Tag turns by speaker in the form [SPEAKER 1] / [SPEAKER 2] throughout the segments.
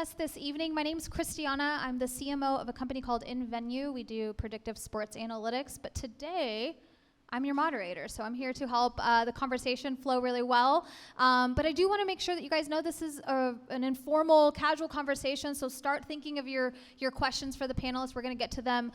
[SPEAKER 1] us this evening. My name's Christiana. I'm the CMO of a company called nVenue. We do predictive sports analytics, but today I'm your moderator, so I'm here to help the conversation flow really well. But I do want to make sure that you guys know this is an informal, casual conversation, so start thinking of your questions for the panelists. We're going to get to them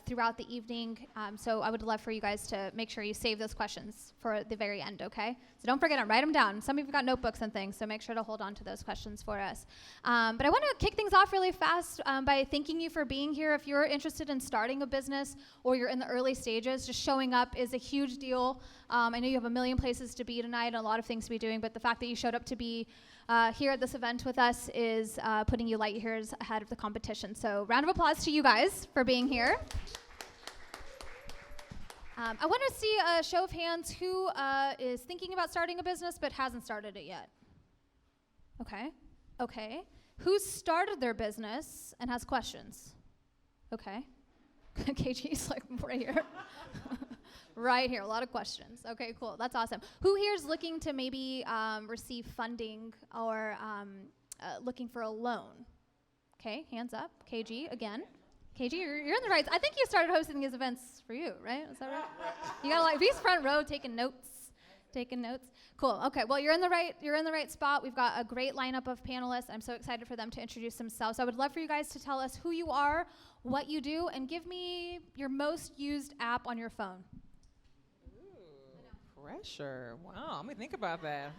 [SPEAKER 1] throughout the evening, so I would love for you guys to make sure you save those questions for the very end, okay? So don't forget them, write them down. Some of you got notebooks and things, so make sure to hold on to those questions for us. But I want to kick things off really fast by thanking you for being here. If you're interested in starting a business or you're in the early stages, just showing up is a huge deal. I know you have a million places to be tonight and a lot of things to be doing, but the fact that you showed up to be here at this event with us is putting you light years ahead of the competition. So round of applause to you guys for being here. I want to see a show of hands who is thinking about starting a business but hasn't started it yet. Okay. Who's started their business and has questions? Okay. KG's like right here. Right here, a lot of questions. Okay, cool, that's awesome. Who here is looking to maybe receive funding or looking for a loan? Okay, hands up. KG, again. KG, you're in the right. I think you started hosting these events for you, right? Is that right? You got like, he's front row taking notes. Cool. Okay. Well, you're in the right spot. We've got a great lineup of panelists. I'm so excited for them to introduce themselves. I would love for you guys to tell us who you are, what you do, and give me your most used app on your phone.
[SPEAKER 2] Pressure. Wow, let me think about that.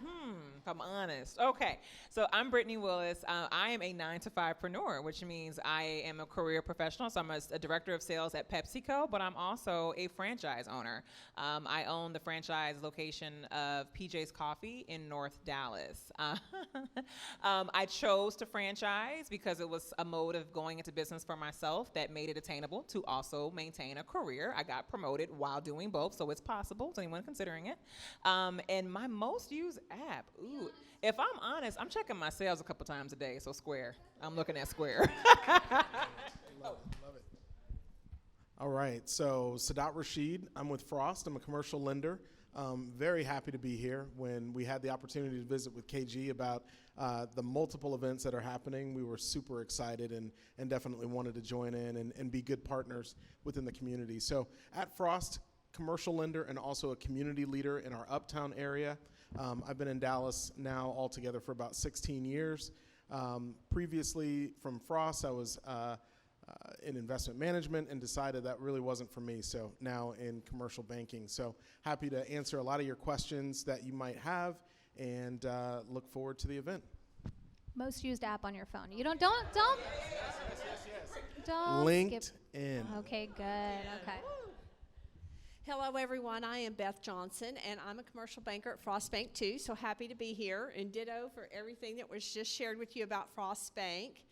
[SPEAKER 2] If I'm honest. Okay, so I'm Brittany Willis. I am a 9-to-5preneur, which means I am a career professional. So I'm a director of sales at PepsiCo, but I'm also a franchise owner. I own the franchise location of PJ's Coffee in North Dallas. I chose to franchise because it was a mode of going into business for myself that made it attainable to also maintain a career. I got promoted while doing both, so it's possible to anyone considering it. And my most used app, if I'm honest, I'm checking my sales a couple times a day, so Square. I'm looking at Square.
[SPEAKER 3] Love it. All right, so Sadat Rashid, I'm with Frost. I'm a commercial lender. Very happy to be here. When we had the opportunity to visit with KG about the multiple events that are happening, we were super excited and definitely wanted to join in and be good partners within the community. So at Frost, commercial lender and also a community leader in our uptown area. I've been in Dallas now altogether for about 16 years. Previously from Frost, I was in investment management and decided that really wasn't for me, so now in commercial banking. So happy to answer a lot of your questions that you might have and look forward to the event.
[SPEAKER 1] Most used app on your phone. You don't
[SPEAKER 3] LinkedIn.
[SPEAKER 1] Skip. Okay, good. Okay.
[SPEAKER 4] Hello, everyone. I am Beth Johnson, and I'm a commercial banker at Frost Bank, too, so happy to be here, and ditto for everything that was just shared with you about Frost Bank.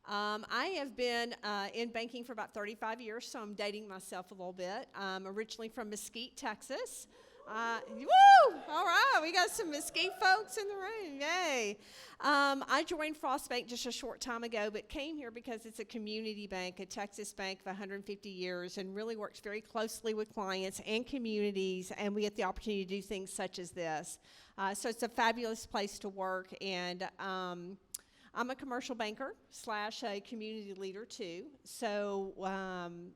[SPEAKER 4] I have been in banking for about 35 years, so I'm dating myself a little bit. I'm originally from Mesquite, Texas. Woo! All right, we got some Mesquite folks in the room. Yay! I joined Frost Bank just a short time ago, but came here because it's a community bank, a Texas bank of 150 years, and really works very closely with clients and communities, and we get the opportunity to do things such as this. So it's a fabulous place to work, and I'm a commercial banker / a community leader too. So,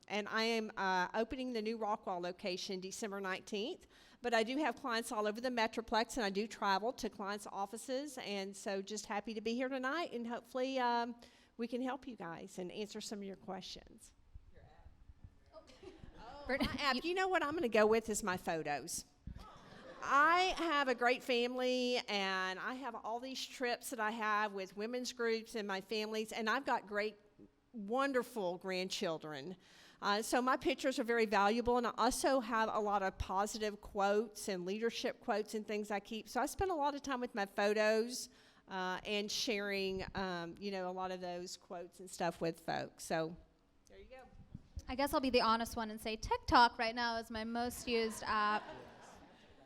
[SPEAKER 4] and I am opening the new Rockwall location December 19th. But I do have clients all over the Metroplex, and I do travel to clients' offices. And so just happy to be here tonight, and hopefully we can help you guys and answer some of your questions. Your app. My app. You know what I'm going to go with is my photos. I have a great family, and I have all these trips that I have with women's groups and my families, and I've got great, wonderful grandchildren. So my pictures are very valuable, and I also have a lot of positive quotes and leadership quotes and things I keep. So I spend a lot of time with my photos and sharing, a lot of those quotes and stuff with folks. So there you go.
[SPEAKER 1] I guess I'll be the honest one and say TikTok right now is my most used app.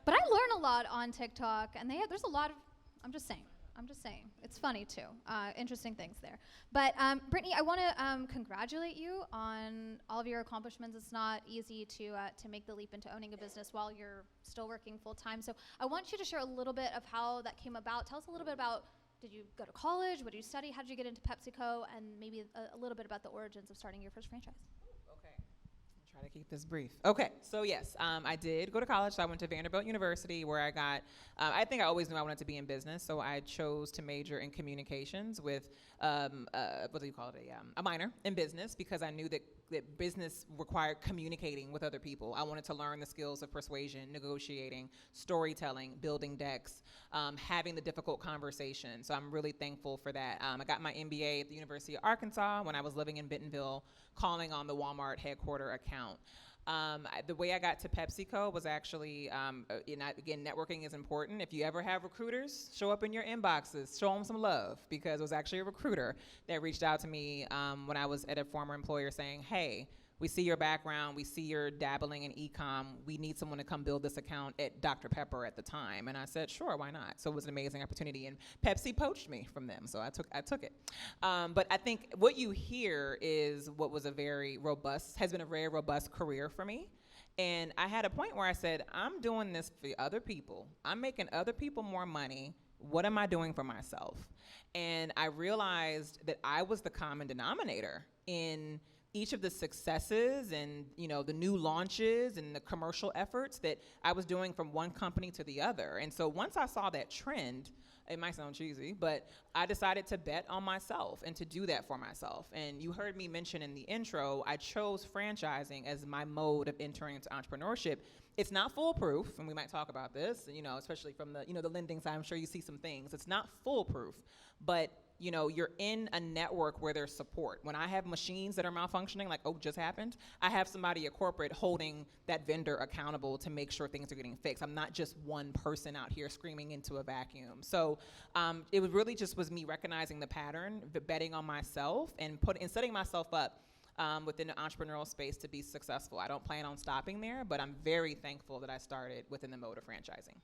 [SPEAKER 1] But I learn a lot on TikTok, and there's a lot of, I'm just saying. It's funny, too. Interesting things there. But, Brittany, I want to congratulate you on all of your accomplishments. It's not easy to make the leap into owning a business while you're still working full-time. So I want you to share a little bit of how that came about. Tell us a little bit about did you go to college? What did you study? How did you get into PepsiCo? And maybe a little bit about the origins of starting your first franchise.
[SPEAKER 2] Okay. I'll try to keep this brief. Okay. So yes, I did go to college. So I went to Vanderbilt University where I got, I think I always knew I wanted to be in business. So I chose to major in communications with, what do you call it? A minor in business because I knew that business required communicating with other people. I wanted to learn the skills of persuasion, negotiating, storytelling, building decks, having the difficult conversation. So I'm really thankful for that. I got my MBA at the University of Arkansas when I was living in Bentonville, calling on the Walmart headquarter account. The way I got to PepsiCo was actually, again, networking is important. If you ever have recruiters, show up in your inboxes, show them some love, because it was actually a recruiter that reached out to me when I was at a former employer saying, hey, we see your background, we see you're dabbling in e-com, we need someone to come build this account at Dr. Pepper at the time. And I said, sure, why not? So it was an amazing opportunity, and Pepsi poached me from them, so I took it. But I think what you hear is what was has been a very robust career for me. And I had a point where I said, I'm doing this for other people. I'm making other people more money. What am I doing for myself? And I realized that I was the common denominator in each of the successes and, the new launches and the commercial efforts that I was doing from one company to the other. And so once I saw that trend, it might sound cheesy, but I decided to bet on myself and to do that for myself. And you heard me mention in the intro, I chose franchising as my mode of entering into entrepreneurship. It's not foolproof, and we might talk about this, especially from the, the lending side. I'm sure you see some things. It's not foolproof, but you're in a network where there's support. When I have machines that are malfunctioning, like just happened, I have somebody at corporate holding that vendor accountable to make sure things are getting fixed. I'm not just one person out here screaming into a vacuum. So it really just was me recognizing the pattern, betting on myself, and setting myself up within the entrepreneurial space to be successful. I don't plan on stopping there, but I'm very thankful that I started within the mode of franchising.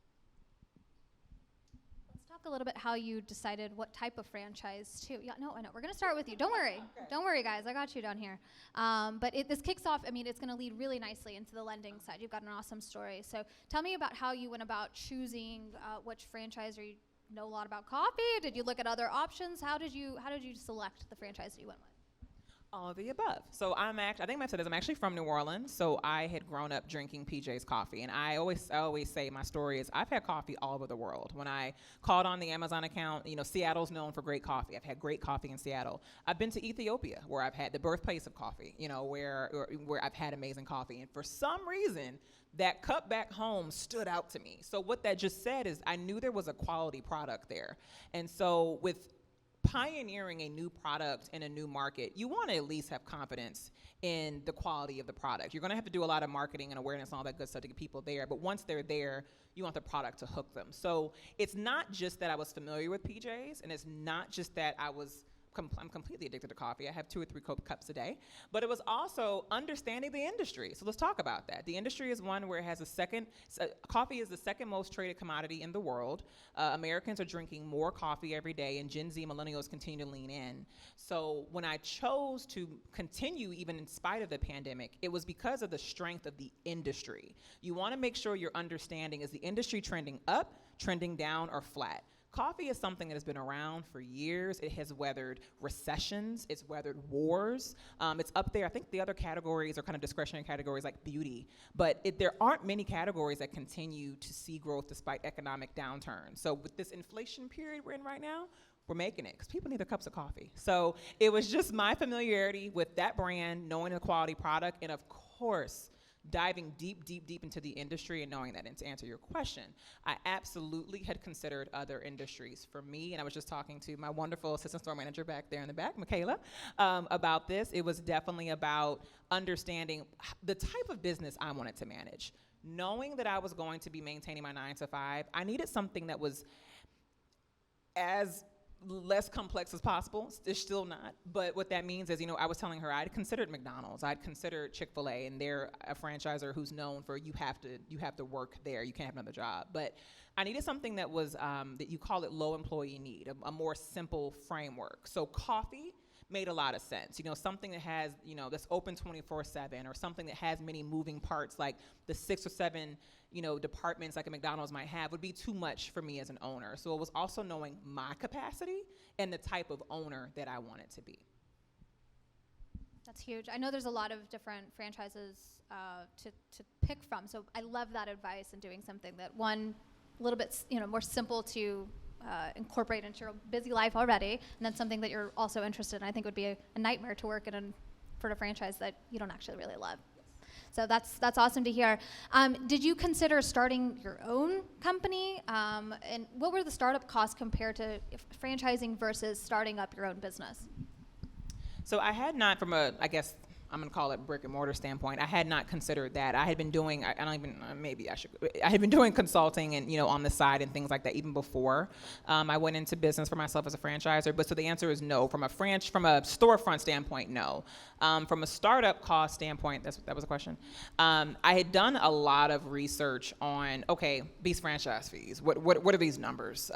[SPEAKER 1] Talk a little bit how you decided what type of franchise too. Yeah, no, I know. We're going to start with you. Don't worry. Okay. Don't worry, guys. I got you down here. But this kicks off, it's going to lead really nicely into the lending side. You've got an awesome story. So tell me about how you went about choosing which franchise. Or you know a lot about coffee? Did you look at other options? How did you select the franchise that you went with?
[SPEAKER 2] All of the above. So I think I said this, I'm actually from New Orleans, so I had grown up drinking PJ's coffee. And I always say my story is I've had coffee all over the world. When I called on the Amazon account, Seattle's known for great coffee. I've had great coffee in Seattle. I've been to Ethiopia, where I've had the birthplace of coffee, where I've had amazing coffee. And for some reason, that cup back home stood out to me. So what that just said is I knew there was a quality product there. And so with pioneering a new product in a new market, you want to at least have confidence in the quality of the product. You're going to have to do a lot of marketing and awareness and all that good stuff to get people there, but once they're there, you want the product to hook them. So it's not just that I was familiar with PJs, and it's not just that I'm completely addicted to coffee. I have 2 or 3 cups a day. But it was also understanding the industry. So let's talk about that. The industry is one where it has coffee is the second most traded commodity in the world. Americans are drinking more coffee every day, and Gen Z millennials continue to lean in. So when I chose to continue even in spite of the pandemic, it was because of the strength of the industry. You want to make sure you're understanding, is the industry trending up, trending down, or flat? Coffee is something that has been around for years. It has weathered recessions. It's weathered wars. It's up there. I think the other categories are kind of discretionary categories like beauty. But there aren't many categories that continue to see growth despite economic downturns. So with this inflation period we're in right now, we're making it because people need their cups of coffee. So it was just my familiarity with that brand, knowing the quality product, and of course, diving deep into the industry and knowing that. And to answer your question, I absolutely had considered other industries. For me, and I was just talking to my wonderful assistant store manager back there in the back, Michaela, about this. It was definitely about understanding the type of business I wanted to manage. Knowing that I was going to be maintaining my 9 to 5, I needed something that was as less complex as possible. It's still not, but what that means is, I was telling her I'd considered McDonald's, I'd considered Chick-fil-A, and they're a franchisor who's known for you have to work there, you can't have another job. But I needed something that was that you call it low employee need, a more simple framework. So coffee made a lot of sense. Something that has, that's open 24/7, or something that has many moving parts, like the 6 or 7, departments like a McDonald's might have, would be too much for me as an owner. So it was also knowing my capacity and the type of owner that I wanted to be.
[SPEAKER 1] That's huge. I know there's a lot of different franchises to pick from, so I love that advice and doing something that one, a little bit more simple to incorporate into your busy life already, and then something that you're also interested in. I think would be a nightmare to work for a franchise that you don't actually really love. So that's awesome to hear. Did you consider starting your own company? And what were the startup costs compared to franchising versus starting up your own business?
[SPEAKER 2] So I had not, from a, I guess, I'm going to call it brick and mortar standpoint, I had not considered that. I had been doing, I had been doing consulting and, on the side and things like that even before I went into business for myself as a franchisor. But so the answer is no. From a storefront standpoint, no. From a startup cost standpoint, that was a question. I had done a lot of research on, okay, these franchise fees. What are these numbers?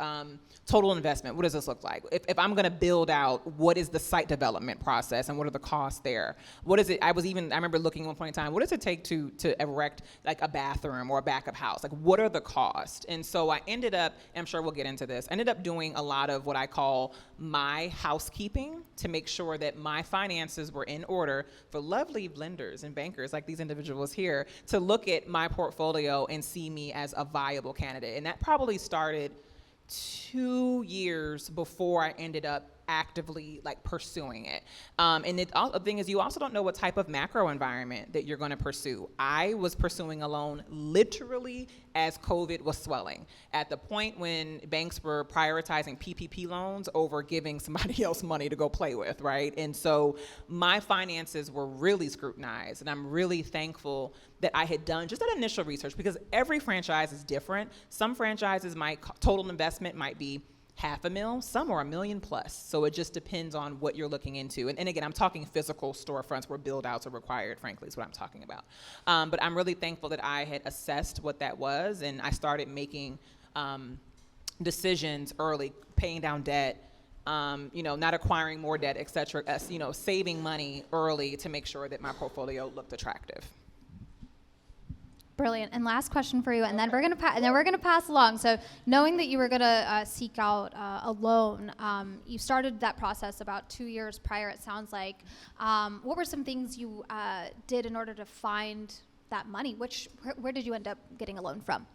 [SPEAKER 2] Total investment. What does this look like? If I'm going to build out, what is the site development process and what are the costs there? What is it? I remember looking at one point in time, what does it take to erect like a bathroom or a backup house? Like, what are the costs? And so I ended up, and I'm sure we'll get into this, I ended up doing a lot of what I call my housekeeping to make sure that my finances were in order for lovely lenders and bankers like these individuals here to look at my portfolio and see me as a viable candidate. And that probably started 2 years before I ended up actively pursuing it. And the thing is, you also don't know what type of macro environment that you're going to pursue. I was pursuing a loan literally as COVID was swelling, at the point when banks were prioritizing PPP loans over giving somebody else money to go play with, right? And so my finances were really scrutinized, and I'm really thankful that I had done just that initial research, because every franchise is different. Some franchises total investment might be $500,000, some are $1 million plus. So it just depends on what you're looking into. And again, I'm talking physical storefronts where build outs are required, frankly, is what I'm talking about. But I'm really thankful that I had assessed what that was, and I started making decisions early, paying down debt, not acquiring more debt, et cetera, saving money early to make sure that my portfolio looked attractive.
[SPEAKER 1] Brilliant. And last question for you, and then we're gonna pass along. So, knowing that you were gonna seek out a loan, you started that process about 2 years prior. It sounds like. What were some things you did in order to find that money? Where did you end up getting a loan from?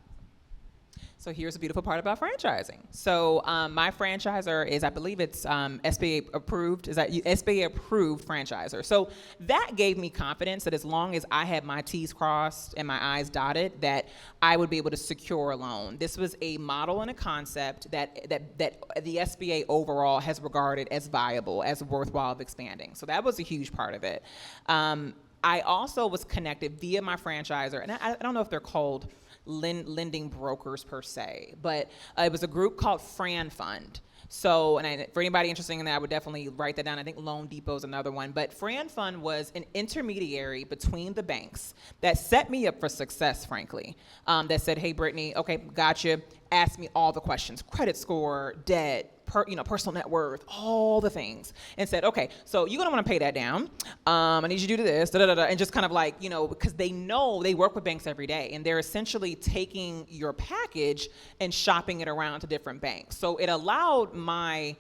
[SPEAKER 2] So here's the beautiful part about franchising. So my franchisor is, I believe it's SBA approved. Is that SBA approved franchisor? So that gave me confidence that as long as I had my T's crossed and my I's dotted, that I would be able to secure a loan. This was a model and a concept that the SBA overall has regarded as viable, as worthwhile of expanding. So that was a huge part of it. I also was connected via my franchisor, and I don't know if they're called lending brokers per se, but it was a group called Fran Fund. So, and for anybody interested in that, I would definitely write that down. I think Loan Depot is another one. But Fran Fund was an intermediary between the banks that set me up for success, frankly. That said, hey, Brittany, okay, gotcha. Ask me all the questions, credit score, debt, personal net worth, all the things, and said, okay, so you're gonna wanna pay that down. I need you to do this, and just kind of because they know they work with banks every day, and they're essentially taking your package and shopping it around to different banks. So it allowed my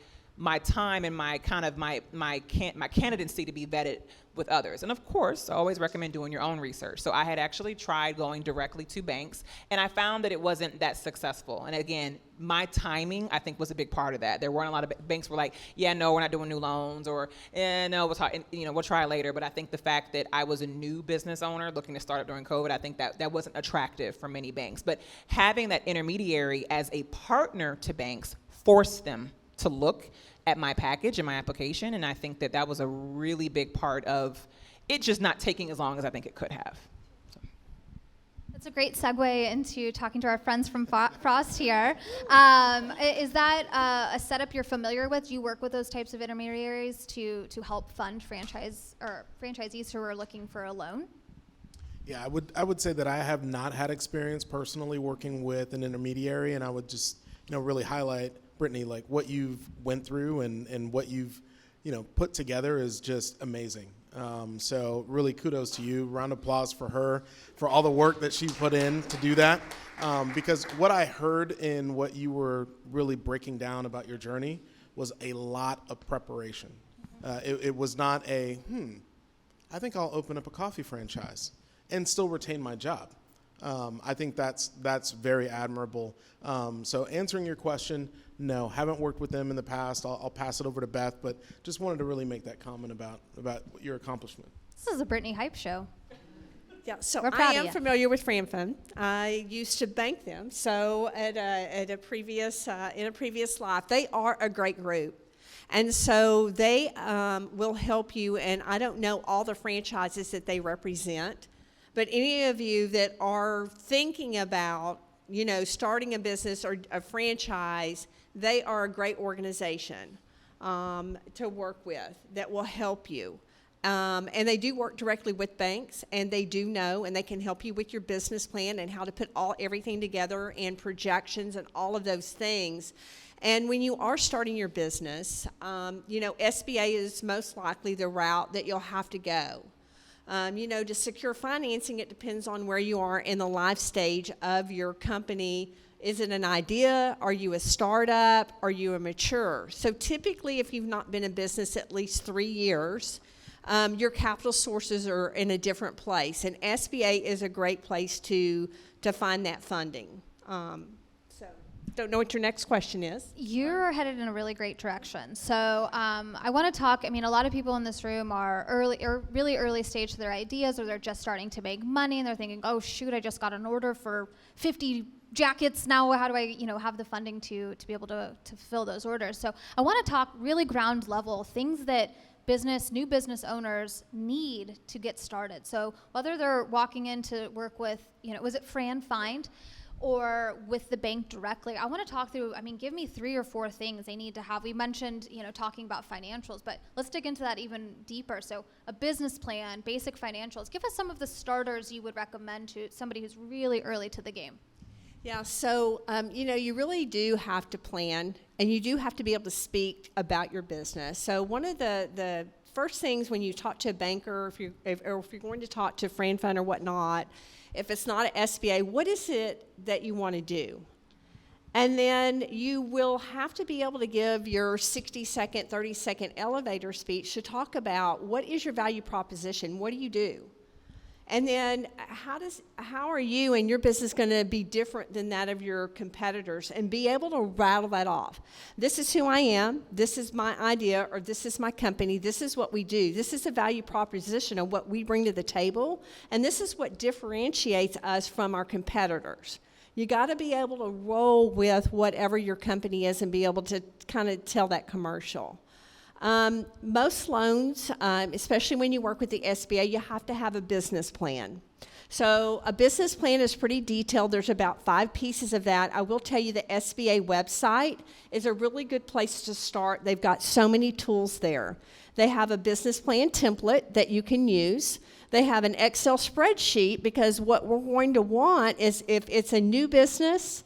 [SPEAKER 2] time and my candidacy to be vetted with others. And of course, I always recommend doing your own research. So I had actually tried going directly to banks, and I found that it wasn't that successful. And again, my timing, I think, was a big part of that. There weren't a lot of banks were like, yeah, no, we're not doing new loans, or no, we'll try later. But I think the fact that I was a new business owner looking to start up during COVID, I think that wasn't attractive for many banks. But having that intermediary as a partner to banks forced them to look at my package and my application, and I think that was a really big part of it just not taking as long as I think it could have. So.
[SPEAKER 1] That's a great segue into talking to our friends from Frost here. Is that a setup you're familiar with? Do you work with those types of intermediaries to help fund franchisees who are looking for a loan?
[SPEAKER 3] Yeah, I would say that I have not had experience personally working with an intermediary, and I would just really highlight, Brittany, like what you've went through and what you've put together is just amazing. So really kudos to you. Round of applause for her, for all the work that she put in to do that. Because what I heard in what you were really breaking down about your journey was a lot of preparation. It was not I think I'll open up a coffee franchise and still retain my job. I think that's very admirable. So answering your question, no, haven't worked with them in the past. I'll pass it over to Beth, but just wanted to really make that comment about your accomplishment.
[SPEAKER 1] This is a Brittany hype show.
[SPEAKER 4] Yeah, so
[SPEAKER 1] We're proud
[SPEAKER 4] I
[SPEAKER 1] of
[SPEAKER 4] am
[SPEAKER 1] ya.
[SPEAKER 4] familiar with FranFun. I used to bank them. So in a previous life, they are a great group. And so they will help you, and I don't know all the franchises that they represent, but any of you that are thinking about, starting a business or a franchise, they are a great organization to work with that will help you. And they do work directly with banks, and they do know, and they can help you with your business plan and how to put everything together and projections and all of those things. And when you are starting your business, SBA is most likely the route that you'll have to go. To secure financing, it depends on where you are in the life stage of your company. Is it an idea? Are you a startup? Are you a mature? So typically, if you've not been in business at least 3 years, your capital sources are in a different place. And SBA is a great place to find that funding. Don't know what your next question is.
[SPEAKER 1] You're headed in a really great direction. So I want to talk. A lot of people in this room are really early stage to their ideas, or they're just starting to make money, and they're thinking, "Oh shoot, I just got an order for 50 jackets. Now how do I, have the funding to be able to fill those orders?" So I want to talk really ground level things that new business owners need to get started. So whether they're walking in to work with, was it FranFun, or with the bank directly, I want to talk through, give me 3 or 4 things they need to have. We mentioned, talking about financials, but let's dig into that even deeper. So a business plan, basic financials. Give us some of the starters you would recommend to somebody who's really early to the game.
[SPEAKER 4] Yeah, so, you really do have to plan, and you do have to be able to speak about your business. So one of the first things when you talk to a banker, if you're going to talk to FranFun or whatnot, if it's not an SBA, what is it that you want to do? And then you will have to be able to give your 60-second, 30-second elevator speech to talk about what is your value proposition, what do you do? And then how are you and your business going to be different than that of your competitors, and be able to rattle that off. This is who I am, this is my idea, or this is my company, this is what we do. This is a value proposition of what we bring to the table, and this is what differentiates us from our competitors. You got to be able to roll with whatever your company is and be able to kind of tell that commercial. Most loans, especially when you work with the SBA, you have to have a business plan. So a business plan is pretty detailed. There's about 5 pieces of that. I will tell you the SBA website is a really good place to start. They've got so many tools there. They have a business plan template that you can use. They have an Excel spreadsheet, because what we're going to want is, if it's a new business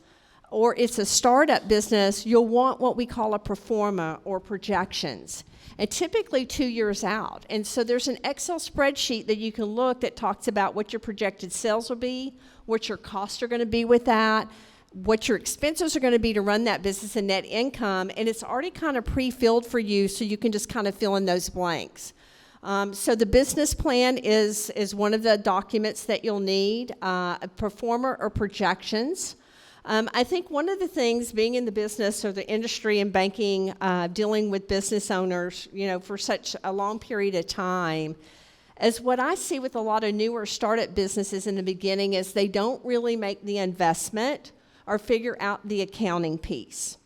[SPEAKER 4] or it's a startup business, you'll want what we call a pro forma, or projections, and typically 2 years out. And so there's an Excel spreadsheet that you can look that talks about what your projected sales will be, what your costs are going to be with that, what your expenses are going to be to run that business, and net income, and it's already kind of pre-filled for you, so you can just kind of fill in those blanks. So the business plan is one of the documents that you'll need, a pro forma or projections. I think one of the things, being in the business or the industry and banking, dealing with business owners, for such a long period of time, is what I see with a lot of newer startup businesses in the beginning is they don't really make the investment or figure out the accounting piece.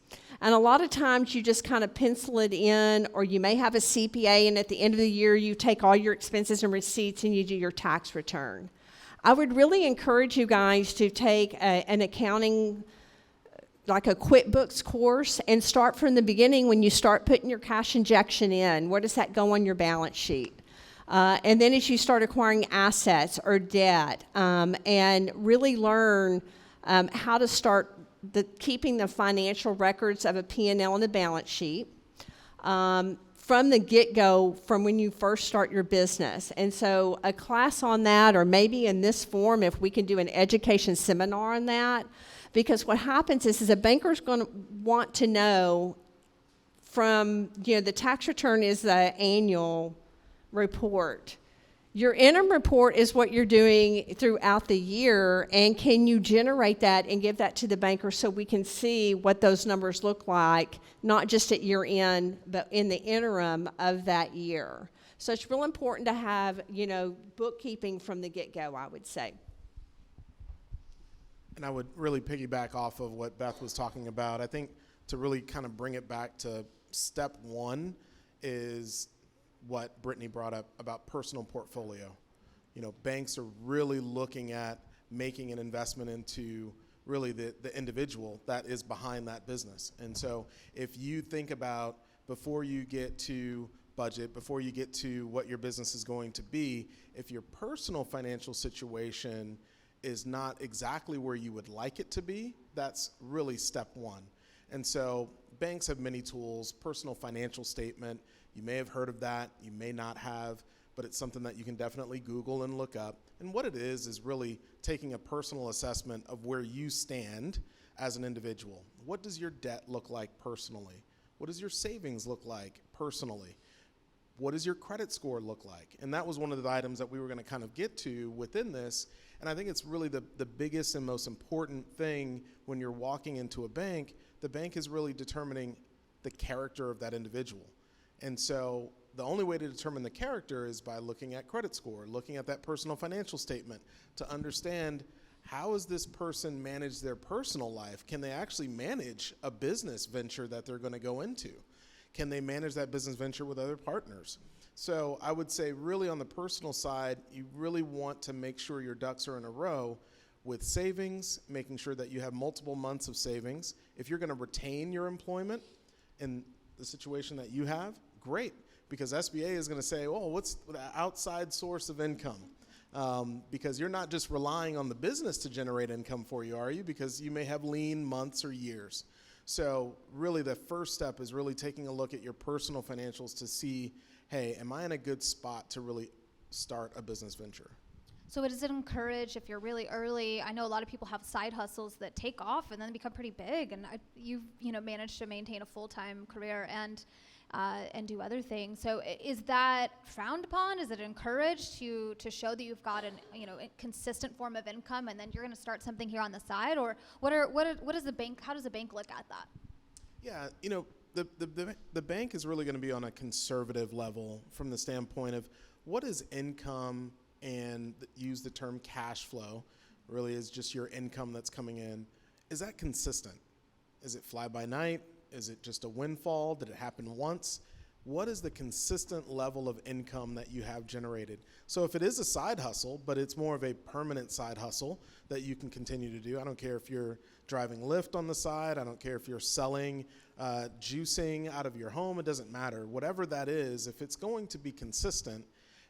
[SPEAKER 4] And a lot of times you just kind of pencil it in, or you may have a CPA, and at the end of the year you take all your expenses and receipts and you do your tax return. I would really encourage you guys to take an accounting, like a QuickBooks course, and start from the beginning when you start putting your cash injection in. Where does that go on your balance sheet? And then as you start acquiring assets or debt, and really learn how to start keeping the financial records of a P&L and a balance sheet. from the get-go, from when you first start your business. And so a class on that, or maybe in this form, if we can do an education seminar on that, because what happens is a banker's going to want to know from, the tax return is the annual report. Your interim report is what you're doing throughout the year, and can you generate that and give that to the banker so we can see what those numbers look like, not just at year end, but in the interim of that year. So it's real important to have, bookkeeping from the get-go, I would say.
[SPEAKER 3] And I would really piggyback off of what Beth was talking about. I think to really kind of bring it back to step one is what Brittany brought up about personal portfolio. Banks are really looking at making an investment into really the individual that is behind that business. And so if you think about, before you get to budget, before you get to what your business is going to be, if your personal financial situation is not exactly where you would like it to be, that's really step one. And so banks have many tools. Personal financial statement, you may have heard of that, you may not have, but it's something that you can definitely Google and look up. And what it is really taking a personal assessment of where you stand as an individual. What does your debt look like personally? What does your savings look like personally? What does your credit score look like? And that was one of the items that we were going to kind of get to within this. And I think it's really the biggest and most important thing when you're walking into a bank. The bank is really determining the character of that individual. And so the only way to determine the character is by looking at credit score, looking at that personal financial statement to understand, how has this person managed their personal life? Can they actually manage a business venture that they're going to go into? Can they manage that business venture with other partners? So I would say really on the personal side, you really want to make sure your ducks are in a row with savings, making sure that you have multiple months of savings. If you're going to retain your employment in the situation that you have, great, because SBA is going to say, oh, what's the outside source of income? Because you're not just relying on the business to generate income for you, are you? Because you may have lean months or years. So really the first step is really taking a look at your personal financials to see, hey, am I in a good spot to really start a business venture?
[SPEAKER 1] So does it encourage, if you're really early, I know a lot of people have side hustles that take off and then become pretty big, and you've managed to maintain a full-time career and do other things. So is that frowned upon? Is it encouraged to show that you've got a consistent form of income, and then you're going to start something here on the side? Or what is the bank? How does the bank look at that?
[SPEAKER 3] Yeah, the bank is really going to be on a conservative level from the standpoint of what is income, and use the term cash flow, really is just your income that's coming in. Is that consistent? Is it fly by night? Is it just a windfall? Did it happen once? What is the consistent level of income that you have generated? So if it is a side hustle, but it's more of a permanent side hustle that you can continue to do, I don't care if you're driving Lyft on the side, I don't care if you're selling juicing out of your home, it doesn't matter. Whatever that is, if it's going to be consistent,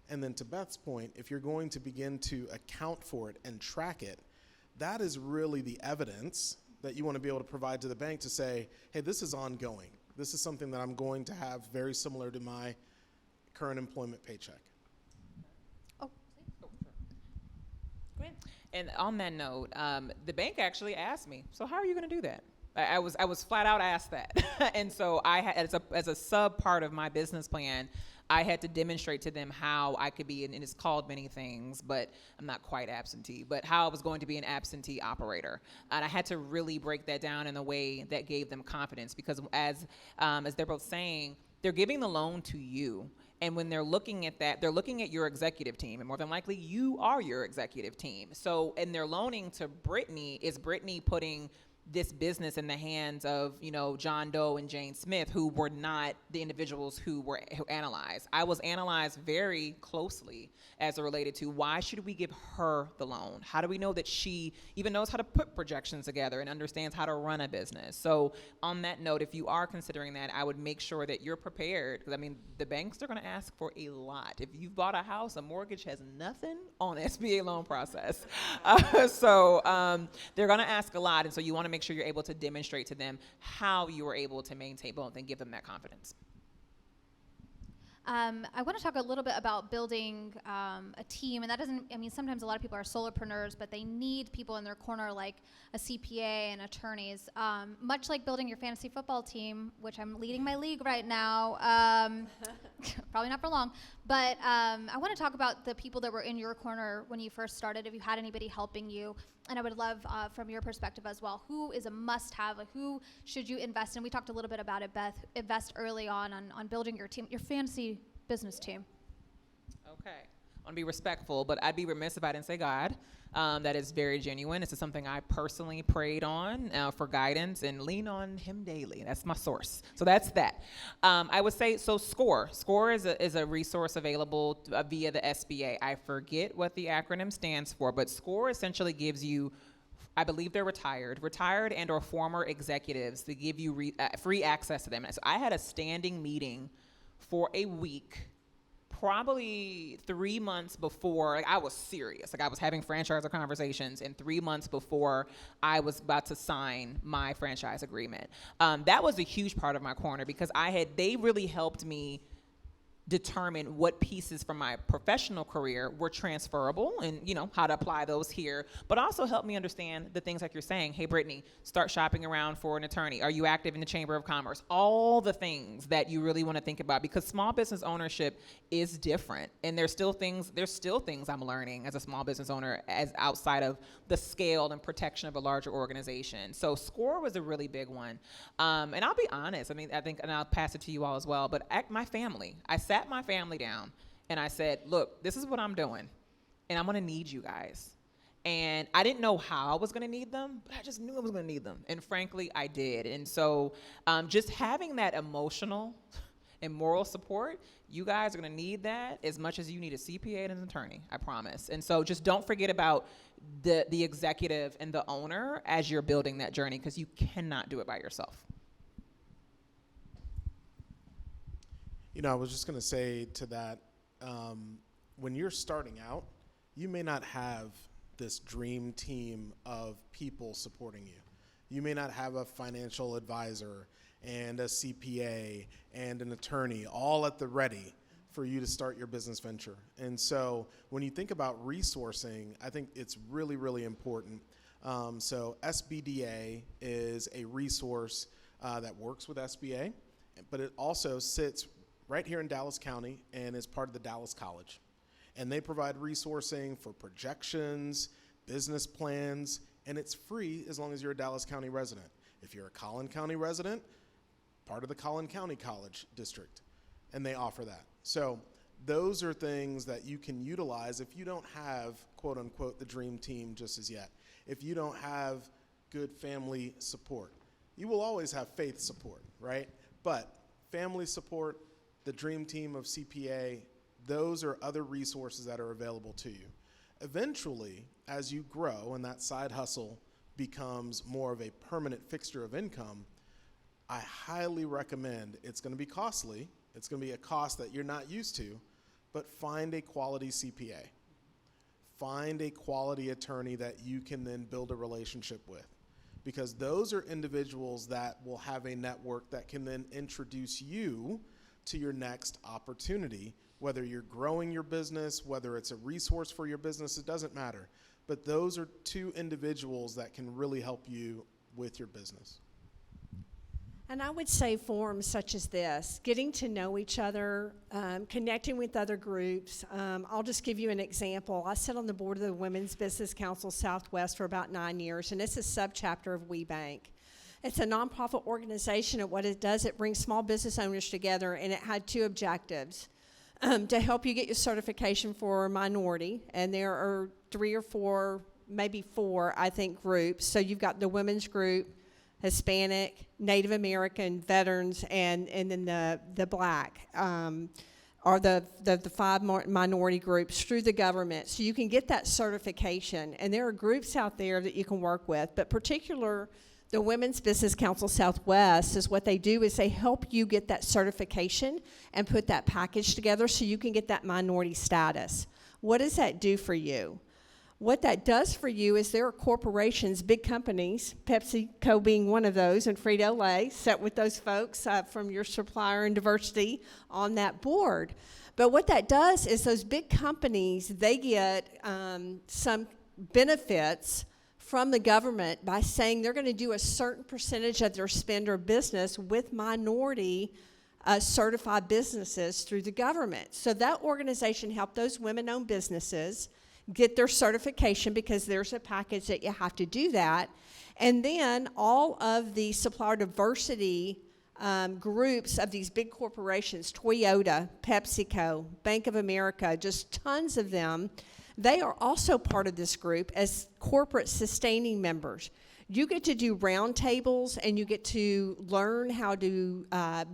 [SPEAKER 3] and then to Beth's point, if you're going to begin to account for it and track it, that is really the evidence that you want to be able to provide to the bank to say, hey, this is ongoing. This is something that I'm going to have very similar to my current employment paycheck.
[SPEAKER 2] Oh, sure. Go ahead. And on that note, the bank actually asked me, so how are you going to do that? I was flat out asked that. And so I had, as a sub part of my business plan, I had to demonstrate to them how I could be, and it's called many things, but I'm not quite absentee, but how I was going to be an absentee operator. And I had to really break that down in a way that gave them confidence, because as they're both saying, they're giving the loan to you. And when they're looking at that, they're looking at your executive team, and more than likely you are your executive team. So, and they're loaning to Brittany, is Brittany putting this business in the hands of, John Doe and Jane Smith, who were not the individuals who analyzed. I was analyzed very closely as it related to, why should we give her the loan? How do we know that she even knows how to put projections together and understands how to run a business? So on that note, if you are considering that, I would make sure that you're prepared, because the banks are going to ask for a lot. If you've bought a house, a mortgage has nothing on SBA loan process. So they're going to ask a lot, and so you want to make sure you're able to demonstrate to them how you were able to maintain both and give them that confidence.
[SPEAKER 1] I want to talk a little bit about building a team, and that doesn't, I mean, sometimes a lot of people are solopreneurs, but they need people in their corner like a CPA and attorneys. Much like building your fantasy football team, which I'm leading my league right now, probably not for long, but I want to talk about the people that were in your corner when you first started, if you had anybody helping you, and I would love from your perspective as well, who is a must-have, like who should you invest in? We talked a little bit about it, Beth, invest early on building your team, your fantasy business team.
[SPEAKER 2] Okay. I want to be respectful, but I'd be remiss if I didn't say God. That is very genuine. This is something I personally prayed on for guidance and lean on him daily. That's my source. So that's that. I would say, so SCORE. SCORE is a resource available via the SBA. I forget what the acronym stands for, but SCORE essentially gives you, I believe they're retired and or former executives to give you free access to them. And so I had a standing meeting for a week, probably 3 months before, like I was serious. Like I was having franchisor conversations, and 3 months before I was about to sign my franchise agreement. That was a huge part of my corner because they really helped me determine what pieces from my professional career were transferable and, how to apply those here, but also help me understand the things like you're saying. Hey, Brittany, start shopping around for an attorney. Are you active in the Chamber of Commerce? All the things that you really want to think about, because small business ownership is different. And there's still things I'm learning as a small business owner as outside of the scale and protection of a larger organization. So SCORE was a really big one. And I'll be honest, and I'll pass it to you all as well, but my family, I sat my family down and I said, look, this is what I'm doing and I'm going to need you guys. And I didn't know how I was going to need them, but I just knew I was going to need them. And frankly, I did. And so just having that emotional and moral support, you guys are going to need that as much as you need a CPA and an attorney, I promise. And so just don't forget about the executive and the owner as you're building that journey, because you cannot do it by yourself.
[SPEAKER 3] I was just going to say to that, when you're starting out, you may not have this dream team of people supporting you. You may not have a financial advisor and a CPA and an attorney all at the ready for you to start your business venture. And so when you think about resourcing, I think it's really, really important. So SBDA is a resource that works with SBA, but it also sits right here in Dallas County and is part of the Dallas College. And they provide resourcing for projections, business plans, and it's free as long as you're a Dallas County resident. If you're a Collin County resident, part of the Collin County College District, and they offer that. So those are things that you can utilize if you don't have, quote unquote, the dream team just as yet. If you don't have good family support. You will always have faith support, right? But family support, the dream team of CPA, those are other resources that are available to you. Eventually, as you grow and that side hustle becomes more of a permanent fixture of income, I highly recommend, it's going to be costly, it's going to be a cost that you're not used to, but find a quality CPA. Find a quality attorney that you can then build a relationship with, because those are individuals that will have a network that can then introduce you to your next opportunity, whether you're growing your business, whether it's a resource for your business, it doesn't matter. But those are two individuals that can really help you with your business.
[SPEAKER 4] And I would say forums such as this, getting to know each other, connecting with other groups. I'll just give you an example. I sit on the board of the Women's Business Council Southwest for about 9 years, and it's a subchapter of WeBank. It's a nonprofit organization, and what it does, it brings small business owners together, and it had 2 objectives. To help you get your certification for minority, and there are 3 or 4, maybe 4, I think, groups. So you've got the women's group, Hispanic, Native American, veterans, and then the black are the 5 minority groups through the government. So you can get that certification, and there are groups out there that you can work with, but the Women's Business Council Southwest is what they do is they help you get that certification and put that package together so you can get that minority status. What does that do for you? What that does for you is there are corporations, big companies, PepsiCo being one of those, and Frito-Lay, sat with those folks from your supplier and diversity on that board. But what that does is those big companies, they get some benefits from the government by saying they're going to do a certain percentage of their spend or business with minority certified businesses through the government. So that organization helped those women-owned businesses get their certification, because there's a package that you have to do that. And then all of the supplier diversity groups of these big corporations, Toyota, PepsiCo, Bank of America, just tons of them, they are also part of this group as corporate sustaining members. You get to do roundtables, and you get to learn how to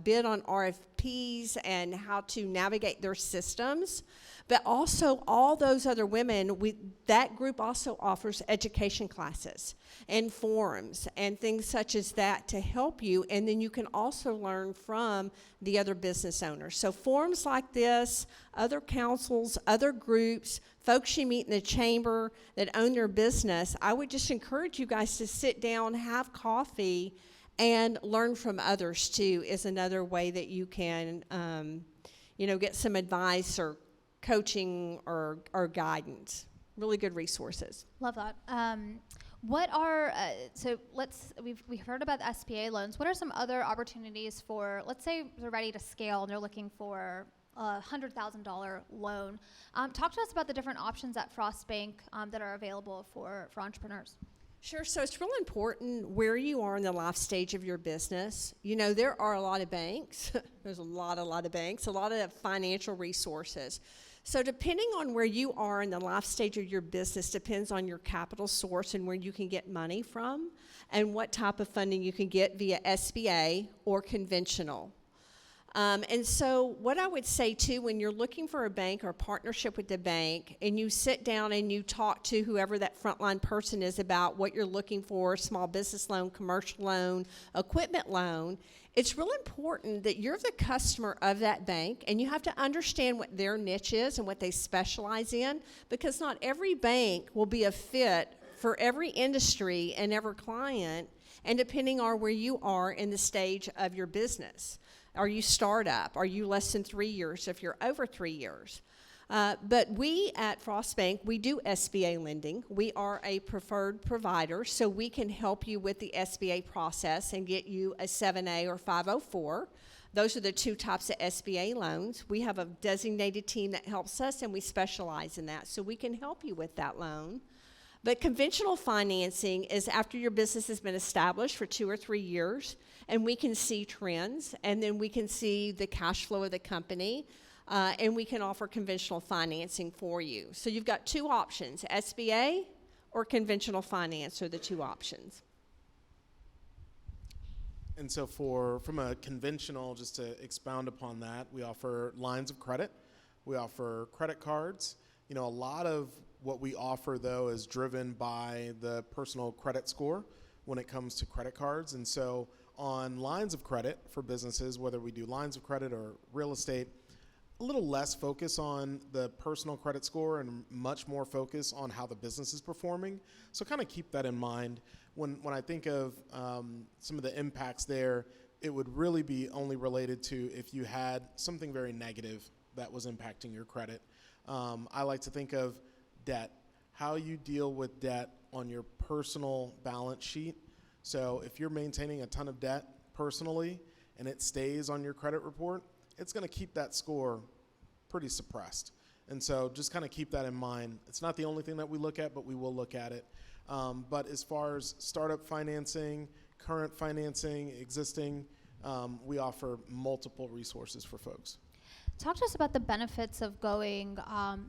[SPEAKER 4] bid on RFPs and how to navigate their systems. But also, all those other women, that group also offers education classes and forums and things such as that to help you. And then you can also learn from the other business owners. So forums like this, other councils, other groups, folks you meet in the chamber that own their business, I would just encourage you guys to sit down, have coffee, and learn from others too, is another way that you can, get some advice or coaching or guidance. Really good resources.
[SPEAKER 1] Love that. What are, we've heard about the SBA loans. What are some other opportunities for, let's say they're ready to scale and they're looking for a $100,000 loan. Talk to us about the different options at Frost Bank that are available for entrepreneurs.
[SPEAKER 4] Sure. So it's real important where you are in the life stage of your business. There are a lot of banks. There's a lot of banks, a lot of financial resources. So depending on where you are in the life stage of your business depends on your capital source and where you can get money from and what type of funding you can get via SBA or conventional. And so what I would say, too, when you're looking for a bank or a partnership with the bank and you sit down and you talk to whoever that frontline person is about what you're looking for, small business loan, commercial loan, equipment loan, it's real important that you're the customer of that bank and you have to understand what their niche is and what they specialize in, because not every bank will be a fit for every industry and every client, and depending on where you are in the stage of your business. Are you startup? Are you less than 3 years if you're over 3 years? But we at Frost Bank, we do SBA lending. We are a preferred provider, so we can help you with the SBA process and get you a 7A or 504. Those are the two types of SBA loans. We have a designated team that helps us, and we specialize in that, so we can help you with that loan. But conventional financing is after your business has been established for 2 or 3 years, and we can see trends, and then we can see the cash flow of the company, and we can offer conventional financing for you. So you've got two options, SBA or conventional finance are the two options.
[SPEAKER 3] And so from a conventional, just to expound upon that, we offer lines of credit. We offer credit cards. A lot of what we offer, though, is driven by the personal credit score when it comes to credit cards. And so on lines of credit for businesses, whether we do lines of credit or real estate, a little less focus on the personal credit score and much more focus on how the business is performing. So kind of keep that in mind. When I think of some of the impacts there, it would really be only related to if you had something very negative that was impacting your credit. I like to think of debt, how you deal with debt on your personal balance sheet. So if you're maintaining a ton of debt personally and it stays on your credit report, it's going to keep that score pretty suppressed. And so just kind of keep that in mind. It's not the only thing that we look at, but we will look at it. But as far as startup financing, current financing, existing, we offer multiple resources for folks.
[SPEAKER 1] Talk to us about the benefits of going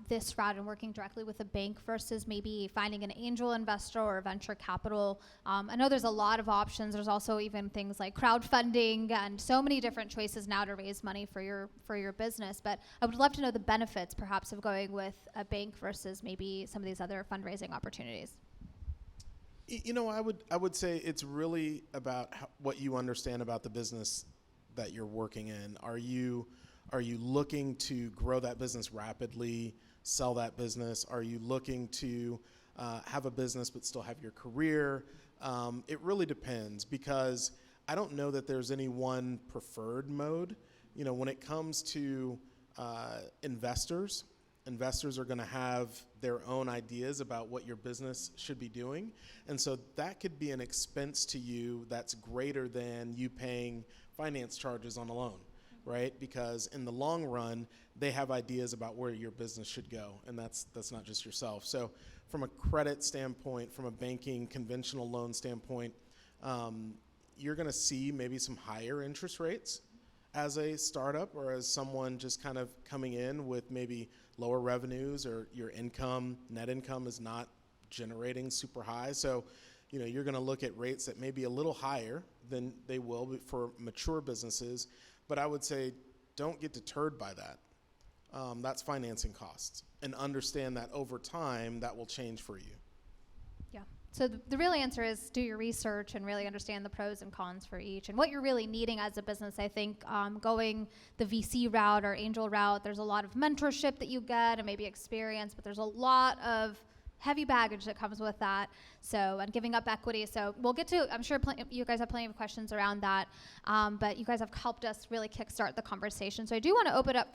[SPEAKER 1] this route and working directly with a bank versus maybe finding an angel investor or venture capital. I know there's a lot of options. There's also even things like crowdfunding and so many different choices now to raise money for your business. But I would love to know the benefits perhaps of going with a bank versus maybe some of these other fundraising opportunities.
[SPEAKER 3] I would say it's really about what you understand about the business that you're working in. Are you looking to grow that business rapidly, sell that business? Are you looking to have a business but still have your career. It really depends, because I don't know that there's any one preferred mode. You know, when it comes to investors are going to have their own ideas about what your business should be doing. And so that could be an expense to you that's greater than you paying finance charges on a loan, right? Because in the long run, they have ideas about where your business should go, and that's not just yourself. So from a credit standpoint, from a banking conventional loan standpoint, you're going to see maybe some higher interest rates as a startup, or as someone just kind of coming in with maybe lower revenues, or your net income is not generating super high. So, you know, you're going to look at rates that may be a little higher than they will be for mature businesses. But I would say don't get deterred by that. That's financing costs. And understand that over time, that will change for you.
[SPEAKER 1] Yeah. So the real answer is do your research and really understand the pros and cons for each and what you're really needing as a business. I think going the VC route or angel route, there's a lot of mentorship that you get and maybe experience, but there's a lot of heavy baggage that comes with that. So, and giving up equity. So we'll get to, I'm sure you guys have plenty of questions around that, but you guys have helped us really kickstart the conversation. So I do want to open up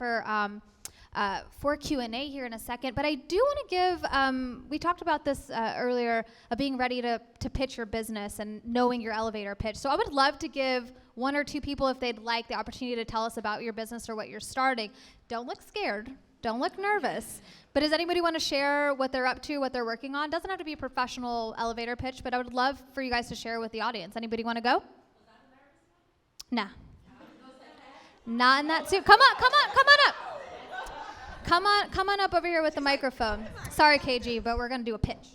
[SPEAKER 1] for Q&A here in a second, but I do want to give, we talked about this earlier, of being ready to pitch your business and knowing your elevator pitch. So I would love to give one or two people, if they'd like, the opportunity to tell us about your business or what you're starting. Don't look scared. Don't look nervous. But does anybody want to share what they're up to, what they're working on? Doesn't have to be a professional elevator pitch, but I would love for you guys to share with the audience. Anybody want to go? Nah. Not in that suit. Come on up. Come on up over here with the microphone. Sorry, KG, but we're going to do a pitch.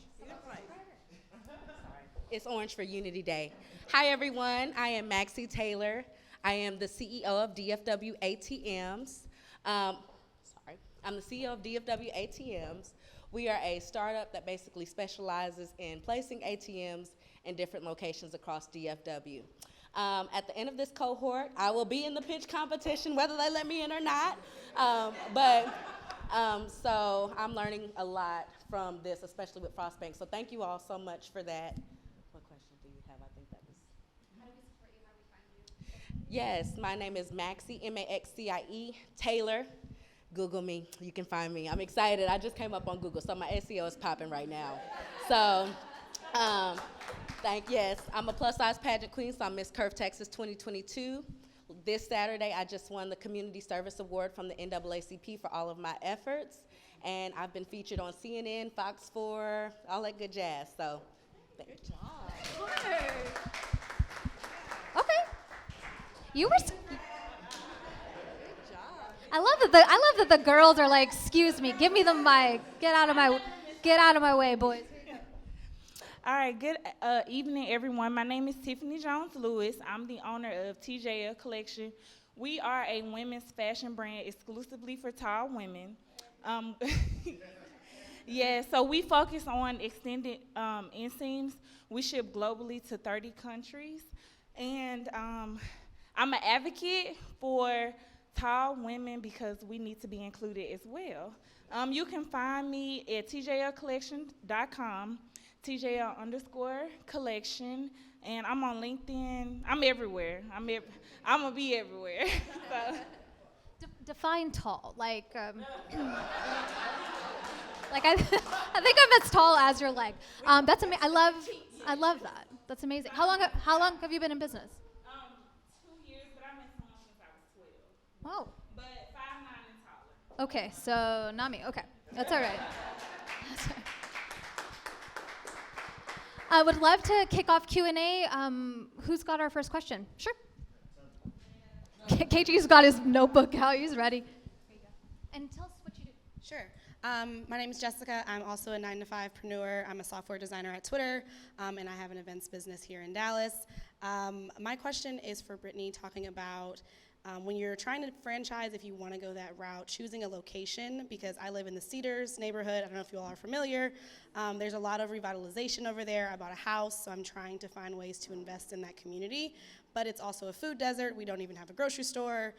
[SPEAKER 5] It's Orange for Unity Day. Hi, everyone. I am Maxie Taylor. I am the CEO of DFW ATMs. I'm the CEO of DFW ATMs. We are a startup that basically specializes in placing ATMs in different locations across DFW. At the end of this cohort, I will be in the pitch competition, whether they let me in or not. So I'm learning a lot from this, especially with Frost Bank. So thank you all so much for that. What question do you have? I think that was. How do we support you? How do we find you? Yes, my name is Maxie, M-A-X-C-I-E, Taylor. Google me. You can find me. I'm excited. I just came up on Google, so my SEO is popping right now. So, yes, I'm a plus-size pageant queen, so I'm Miss Curve Texas 2022. This Saturday, I just won the Community Service Award from the NAACP for all of my efforts, and I've been featured on CNN, Fox 4, all that good jazz. So, good job.
[SPEAKER 1] Okay. You were. I love that the girls are like, excuse me, give me the mic, get out of my way, boys.
[SPEAKER 6] All right, good evening, everyone. My name is Tiffany Jones-Lewis. I'm the owner of TJL Collection. We are a women's fashion brand exclusively for tall women. Yeah, so we focus on extended inseams. We ship globally to 30 countries. And I'm an advocate for tall women because we need to be included as well. You can find me at tjlcollection.com, TJL_collection, and I'm on LinkedIn. I'm everywhere. I'm gonna be everywhere. So.
[SPEAKER 1] Define tall, like I think I'm as tall as your leg. That's amazing. I love that. That's amazing. How long have you been in business?
[SPEAKER 6] 2 years, but I've been someone since I was 12.
[SPEAKER 1] Whoa.
[SPEAKER 6] But 5'9" and taller.
[SPEAKER 1] Okay, so not me. Okay, that's all right. I would love to kick off Q&A. Who's got our first question? Sure. KG's got his notebook out. He's ready. And tell us what you do.
[SPEAKER 7] Sure. My name is Jessica. I'm also a 9-to-5-preneur. I'm a software designer at Twitter, and I have an events business here in Dallas. My question is for Brittany, talking about When you're trying to franchise, if you want to go that route, choosing a location, because I live in the Cedars neighborhood. I don't know if you all are familiar. There's a lot of revitalization over there. I bought a house, so I'm trying to find ways to invest in that community. But it's also a food desert. We don't even have a grocery store.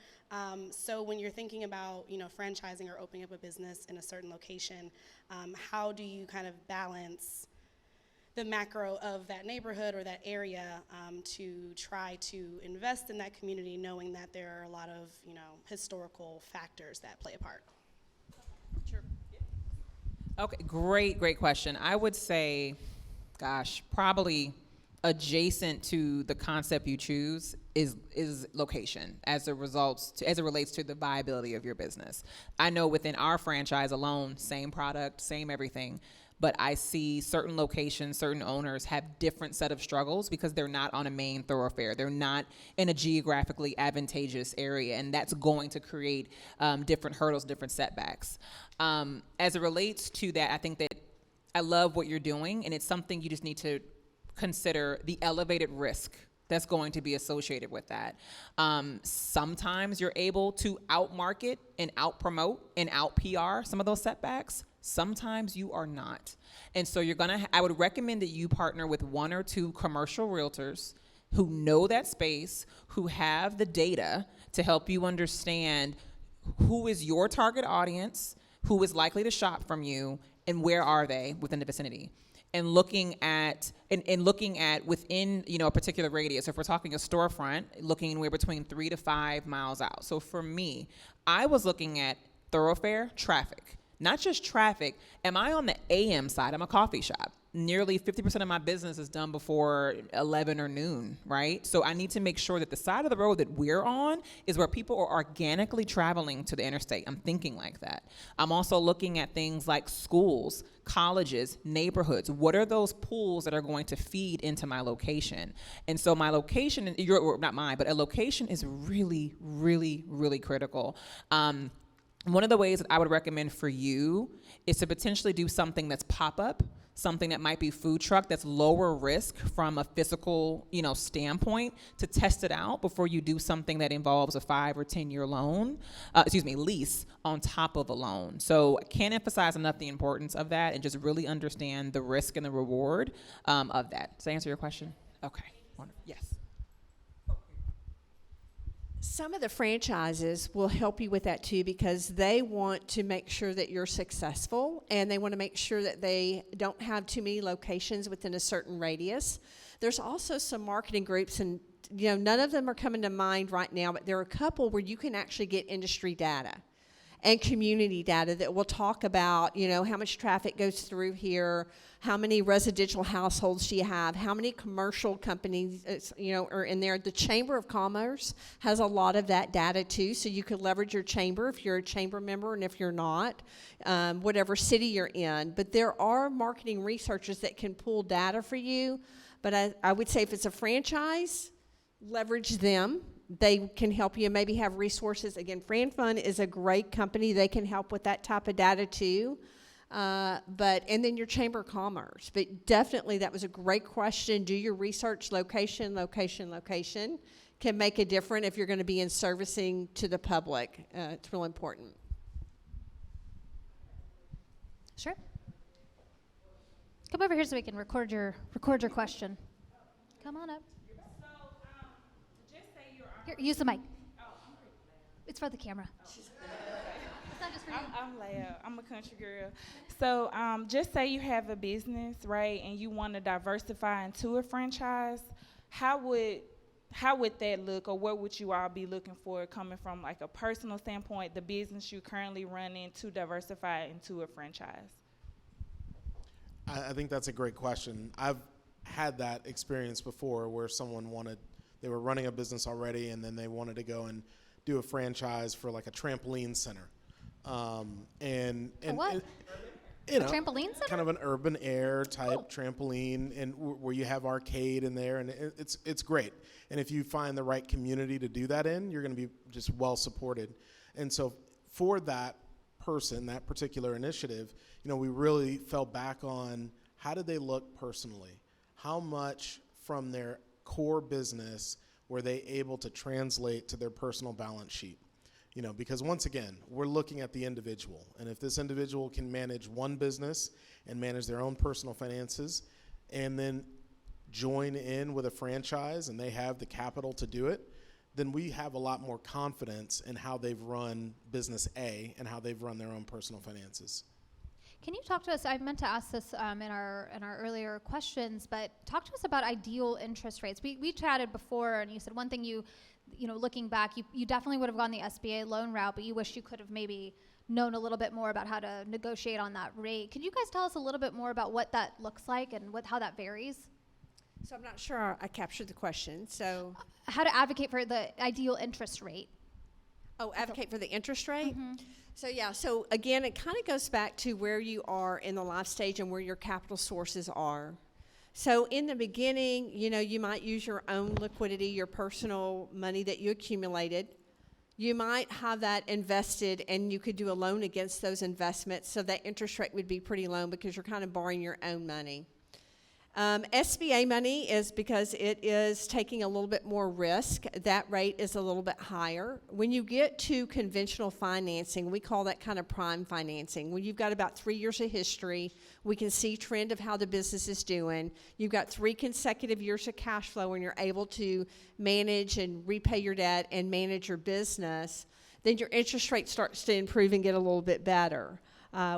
[SPEAKER 7] So when you're thinking about, franchising or opening up a business in a certain location, how do you kind of balance the macro of that neighborhood or that area to try to invest in that community, knowing that there are a lot of, historical factors that play a part?
[SPEAKER 2] Sure. Okay, great question. I would say, probably adjacent to the concept you choose is location as it relates to the viability of your business. I know within our franchise alone, same product, same everything, but I see certain locations, certain owners have different set of struggles because they're not on a main thoroughfare. They're not in a geographically advantageous area, and that's going to create different hurdles, different setbacks. As it relates to that, I think that I love what you're doing, and it's something you just need to consider the elevated risk that's going to be associated with that. Sometimes you're able to outmarket and outpromote and out-PR some of those setbacks. Sometimes you are not. And so I would recommend that you partner with one or two commercial realtors who know that space, who have the data to help you understand who is your target audience, who is likely to shop from you, and where are they within the vicinity. And looking at within a particular radius. If we're talking a storefront, looking anywhere between 3 to 5 miles out. So for me, I was looking at thoroughfare traffic, not just traffic. Am I on the AM side? I'm a coffee shop. Nearly 50% of my business is done before 11 or noon, right? So I need to make sure that the side of the road that we're on is where people are organically traveling to the interstate. I'm thinking like that. I'm also looking at things like schools, colleges, neighborhoods. What are those pools that are going to feed into my location? And so my location, not mine, but a location is really, really, really critical. One of the ways that I would recommend for you is to potentially do something that's pop-up, something that might be food truck that's lower risk from a physical, standpoint, to test it out before you do something that involves a 5 or 10 year lease on top of a loan. So I can't emphasize enough the importance of that and just really understand the risk and the reward of that. Does that answer your question? Okay, wonderful. Yes.
[SPEAKER 4] Some of the franchises will help you with that too, because they want to make sure that you're successful, and they want to make sure that they don't have too many locations within a certain radius. There's also some marketing groups, and none of them are coming to mind right now, but there are a couple where you can actually get industry data and community data that will talk about, how much traffic goes through here, how many residential households do you have, how many commercial companies, are in there. The Chamber of Commerce has a lot of that data too, so you could leverage your chamber if you're a chamber member, and if you're not, whatever city you're in. But there are marketing researchers that can pull data for you, but I would say if it's a franchise, leverage them. They can help you and maybe have resources. Again, FranFund is a great company. They can help with that type of data too. And then your Chamber of Commerce. But definitely that was a great question. Do your research. Location can make a difference if you're going to be in servicing to the public. It's real important.
[SPEAKER 1] Sure. Come over here so we can record your question. Come on up. Here, use the mic. It's for the camera. It's not just for you.
[SPEAKER 6] I'm Leah. I'm a country girl. So just say you have a business, right, and you want to diversify into a franchise. How would that look, or what would you all be looking for coming from like a personal standpoint, the business you currently running, to diversify into a franchise?
[SPEAKER 3] I think that's a great question. I've had that experience before where they were running a business already, and then they wanted to go and do a franchise for like a trampoline center. And
[SPEAKER 1] what?
[SPEAKER 3] A
[SPEAKER 1] trampoline center?
[SPEAKER 3] Kind of an urban air type trampoline, and where you have arcade in there, and it's great. And if you find the right community to do that in, you're going to be just well supported. And so for that person, that particular initiative, we really fell back on how did they look personally? How much from their core business were they able to translate to their personal balance sheet? You know, because once again, we're looking at the individual. And if this individual can manage one business and manage their own personal finances and then join in with a franchise and they have the capital to do it, then we have a lot more confidence in how they've run business A and how they've run their own personal finances.
[SPEAKER 1] Can you talk to us? I meant to ask this in our earlier questions, but talk to us about ideal interest rates. We chatted before, and you said one thing you know, looking back, you definitely would have gone the SBA loan route, but you wish you could have maybe known a little bit more about how to negotiate on that rate. Can you guys tell us a little bit more about what that looks like and how that varies?
[SPEAKER 4] So I'm not sure I captured the question. So
[SPEAKER 1] How to advocate for the ideal interest rate.
[SPEAKER 4] Oh, advocate for the interest rate?
[SPEAKER 1] Mm-hmm.
[SPEAKER 4] So yeah, so again, it kind of goes back to where you are in the life stage and where your capital sources are. So in the beginning, you know, you might use your own liquidity, your personal money that you accumulated. You might have that invested and you could do a loan against those investments, so that interest rate would be pretty low because you're kind of borrowing your own money. SBA money is because it is taking a little bit more risk. That rate is a little bit higher. When you get to conventional financing, we call that kind of prime financing. When you've got about 3 years of history, we can see trend of how the business is doing. You've got 3 consecutive years of cash flow and you're able to manage and repay your debt and manage your business, then your interest rate starts to improve and get a little bit better.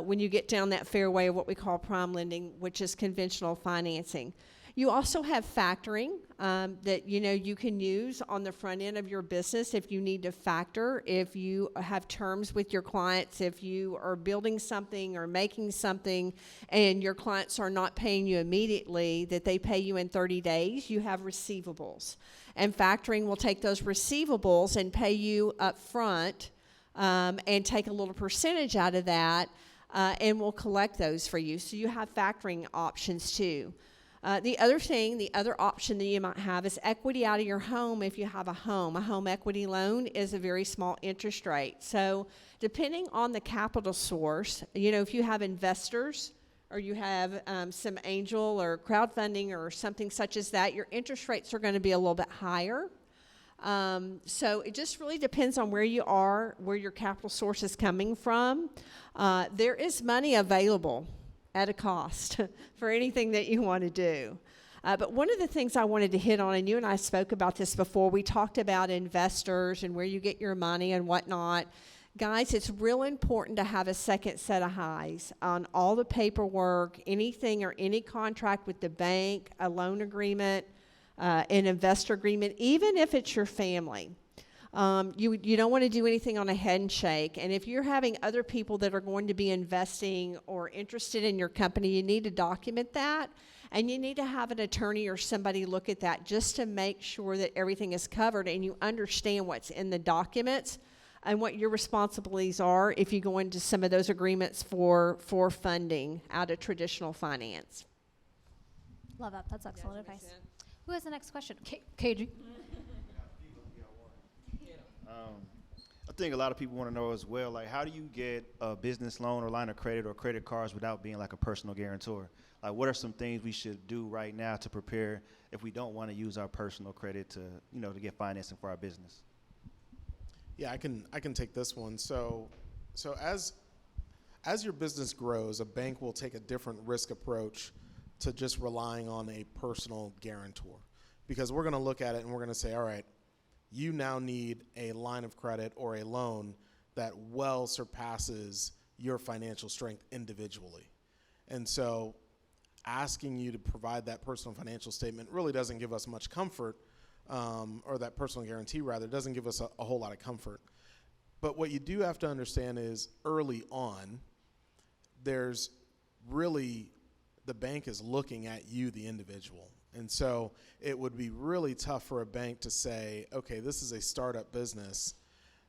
[SPEAKER 4] When you get down that fairway of what we call prime lending, which is conventional financing. You also have factoring that, you know, you can use on the front end of your business if you need to factor, if you have terms with your clients, if you are building something or making something and your clients are not paying you immediately, that they pay you in 30 days, you have receivables. And factoring will take those receivables and pay you up front and take a little percentage out of that, and we'll collect those for you. So you have factoring options too. The other option that you might have is equity out of your home if you have a home. A home equity loan is a very small interest rate. So depending on the capital source, you know, if you have investors or you have some angel or crowdfunding or something such as that, your interest rates are going to be a little bit higher. So it just really depends on where you are, where your capital source is coming from. There is money available at a cost for anything that you want to do. But one of the things I wanted to hit on, and you and I spoke about this before, we talked about investors and where you get your money and whatnot. Guys, it's real important to have a second set of eyes on all the paperwork, anything or any contract with the bank, a loan agreement, an investor agreement, even if it's your family. You don't want to do anything on a handshake. And if you're having other people that are going to be investing or interested in your company, you need to document that. And you need to have an attorney or somebody look at that just to make sure that everything is covered and you understand what's in the documents and what your responsibilities are if you go into some of those agreements for funding out of traditional finance.
[SPEAKER 1] Love that. That's excellent advice. Who has the next question? KG.
[SPEAKER 8] I think a lot of people want to know as well, like, how do you get a business loan or line of credit or credit cards without being like a personal guarantor? Like, what are some things we should do right now to prepare if we don't want to use our personal credit to, you know, to get financing for our business?
[SPEAKER 3] Yeah, I can take this one. So as your business grows, a bank will take a different risk approach to just relying on a personal guarantor, because we're going to look at it and we're going to say, all right, you now need a line of credit or a loan that well surpasses your financial strength individually. And so asking you to provide that personal financial statement really doesn't give us much comfort, or that personal guarantee rather, doesn't give us a whole lot of comfort. But what you do have to understand is early on, there's really, the bank is looking at you, the individual. And so it would be really tough for a bank to say, okay, this is a startup business.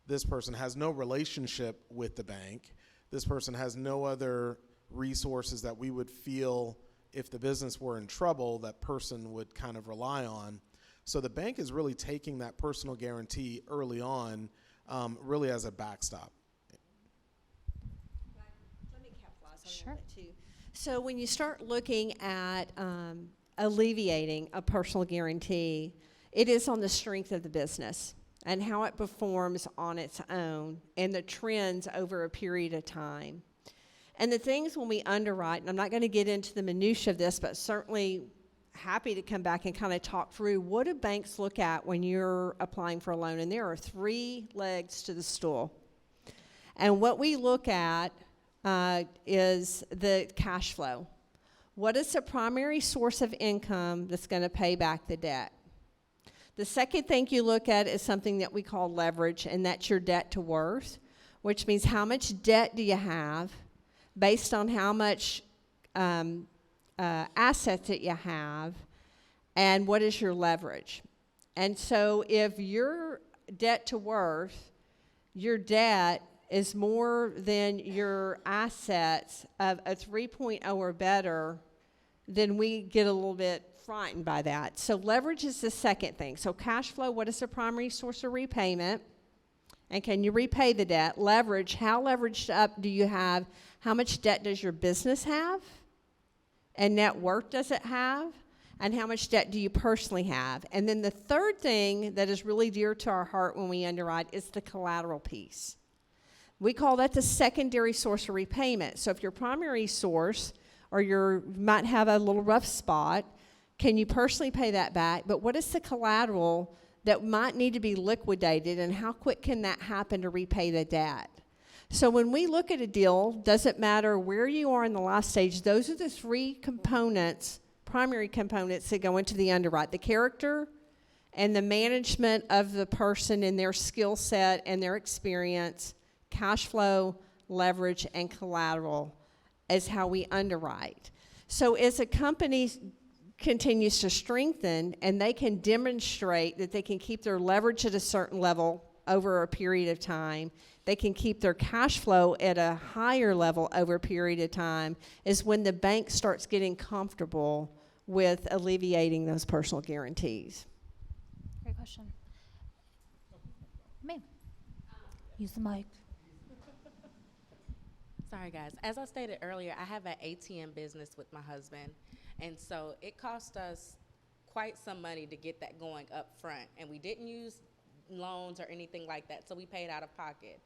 [SPEAKER 3] This person has no relationship with the bank. This person has no other resources that we would feel, if the business were in trouble, that person would kind of rely on. So the bank is really taking that personal guarantee early on, really as a backstop.
[SPEAKER 4] Let me capitalize on
[SPEAKER 1] Sure.
[SPEAKER 4] that too. So when you start looking at alleviating a personal guarantee, It is on the strength of the business and how it performs on its own and the trends over a period of time. And the things when we underwrite, and I'm not going to get into the minutia of this, but certainly happy to come back and kind of talk through what do banks look at when you're applying for a loan. And there are 3 legs to the stool. And what we look at is the cash flow. What is the primary source of income that's going to pay back the debt? The second thing you look at is something that we call leverage, and that's your debt to worth, which means how much debt do you have based on how much assets that you have, and what is your leverage. And so if your debt to worth, your debt is more than your assets of a 3.0 or better, then we get a little bit frightened by that. So leverage is the second thing. So cash flow, what is the primary source of repayment? And can you repay the debt? Leverage, how leveraged up do you have? How much debt does your business have? And net worth does it have? And how much debt do you personally have? And then the third thing that is really dear to our heart when we underwrite is the collateral piece. We call that the secondary source of repayment. So if your primary source, or you might have a little rough spot, can you personally pay that back? But what is the collateral that might need to be liquidated, and how quick can that happen to repay the debt? So when we look at a deal, doesn't matter where you are in the life stage, those are the 3 components, primary components that go into the underwrite. The character and the management of the person and their skill set and their experience, cash flow, leverage, and collateral is how we underwrite. So as a company continues to strengthen and they can demonstrate that they can keep their leverage at a certain level over a period of time, they can keep their cash flow at a higher level over a period of time, is when the bank starts getting comfortable with alleviating those personal guarantees.
[SPEAKER 1] Great question. Ma'am, use the mic.
[SPEAKER 5] Sorry, guys. As I stated earlier, I have an ATM business with my husband, and so it cost us quite some money to get that going up front, and we didn't use loans or anything like that, so we paid out of pocket.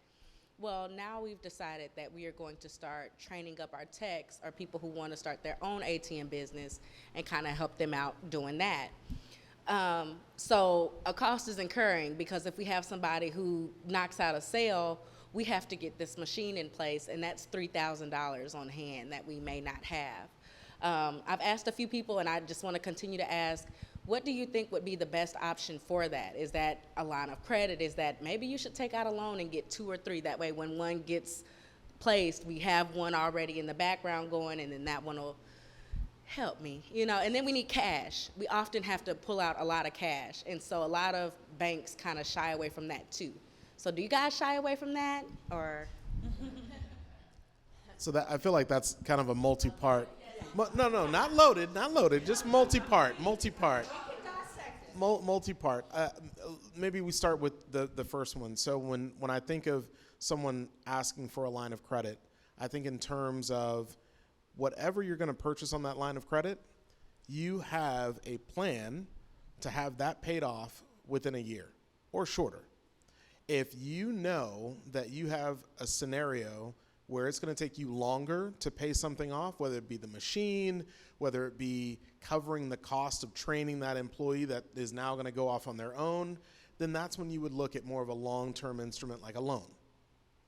[SPEAKER 5] Well, now we've decided that we are going to start training up our techs or people who want to start their own ATM business and kind of help them out doing that. So a cost is incurring, because if we have somebody who knocks out a sale, we have to get this machine in place, and that's $3,000 on hand that we may not have. I've asked a few people, and I just want to continue to ask, what do you think would be the best option for that? Is that a line of credit? Is that maybe you should take out a loan and get 2 or 3? That way when one gets placed, we have one already in the background going, and then that one will help me, you know. And then we need cash. We often have to pull out a lot of cash, and so a lot of banks kind of shy away from that too. So do you guys shy away from that, or?
[SPEAKER 3] So that, I feel like that's kind of a multi-part. No, not loaded, just multi-part. Multi-part. Maybe we start with the first one. So when I think of someone asking for a line of credit, I think in terms of whatever you're going to purchase on that line of credit, you have a plan to have that paid off within a year or shorter. If you know that you have a scenario where it's going to take you longer to pay something off, whether it be the machine, whether it be covering the cost of training that employee that is now going to go off on their own, then that's when you would look at more of a long-term instrument like a loan,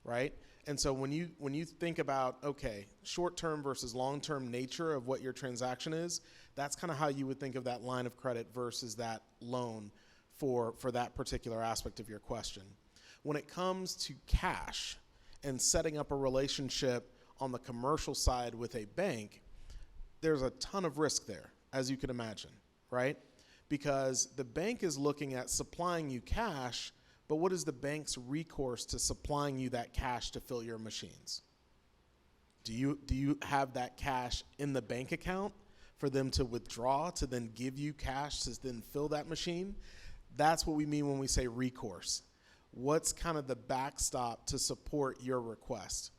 [SPEAKER 3] right? And so when you think about, okay, short-term versus long-term nature of what your transaction is, that's kind of how you would think of that line of credit versus that loan for that particular aspect of your question. When it comes to cash and setting up a relationship on the commercial side with a bank, there's a ton of risk there, as you can imagine, right? Because the bank is looking at supplying you cash, but what is the bank's recourse to supplying you that cash to fill your machines? Do you have that cash in the bank account for them to withdraw, to then give you cash to then fill that machine? That's what we mean when we say recourse. What's kind of the backstop to support your request?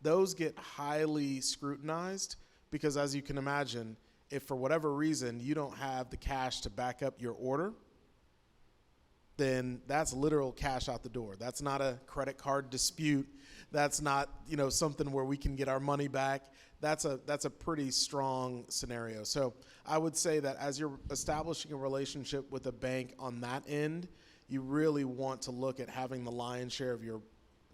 [SPEAKER 3] Those get highly scrutinized because, as you can imagine, if for whatever reason you don't have the cash to back up your order, then that's literal cash out the door. That's not a credit card dispute. That's not, something where we can get our money back. That's a pretty strong scenario. So I would say that as you're establishing a relationship with a bank on that end, you really want to look at having the lion's share of your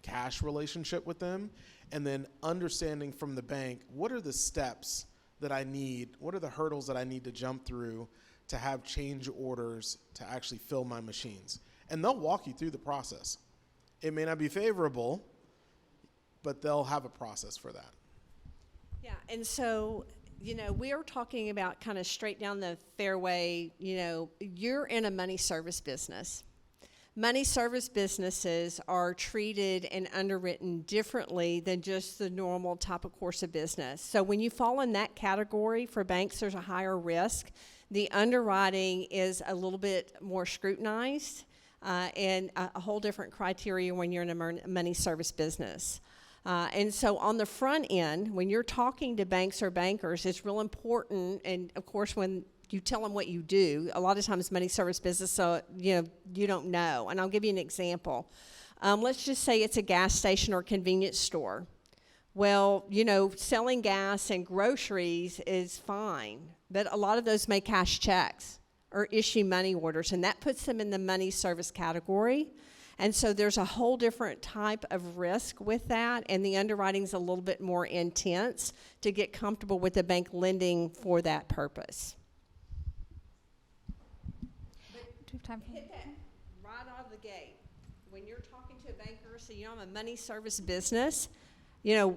[SPEAKER 3] cash relationship with them, and then understanding from the bank, what are the steps that I need, what are the hurdles that I need to jump through to have change orders to actually fill my machines. And they'll walk you through the process. It may not be favorable, but they'll have a process for that.
[SPEAKER 4] Yeah, and so, we're talking about kind of straight down the fairway, you're in a money service business. Money service businesses are treated and underwritten differently than just the normal type of course of business. So when you fall in that category, for banks, there's a higher risk. The underwriting is a little bit more scrutinized and a whole different criteria when you're in a money service business. And so on the front end, when you're talking to banks or bankers, it's real important. And of course, when you tell them what you do, a lot of times money service business, so you don't know. And I'll give you an example. Let's just say it's a gas station or convenience store. Well, selling gas and groceries is fine, but a lot of those may cash checks or issue money orders, and that puts them in the money service category. And so there's a whole different type of risk with that, and the underwriting's a little bit more intense to get comfortable with the bank lending for that purpose.
[SPEAKER 1] Do we have time for
[SPEAKER 4] Hit that right out of the gate. When you're talking to a banker, so I'm a money service business,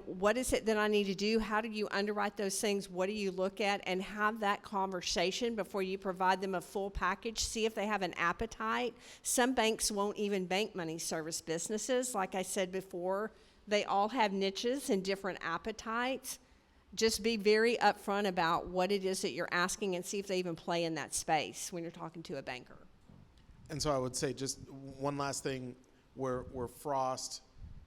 [SPEAKER 4] what is it that I need to do? How do you underwrite those things? What do you look at? And have that conversation before you provide them a full package. See if they have an appetite. Some banks won't even bank money service businesses. Like I said before, they all have niches and different appetites. Just be very upfront about what it is that you're asking and see if they even play in that space when you're talking to a banker.
[SPEAKER 3] And so I would say just one last thing where Frost,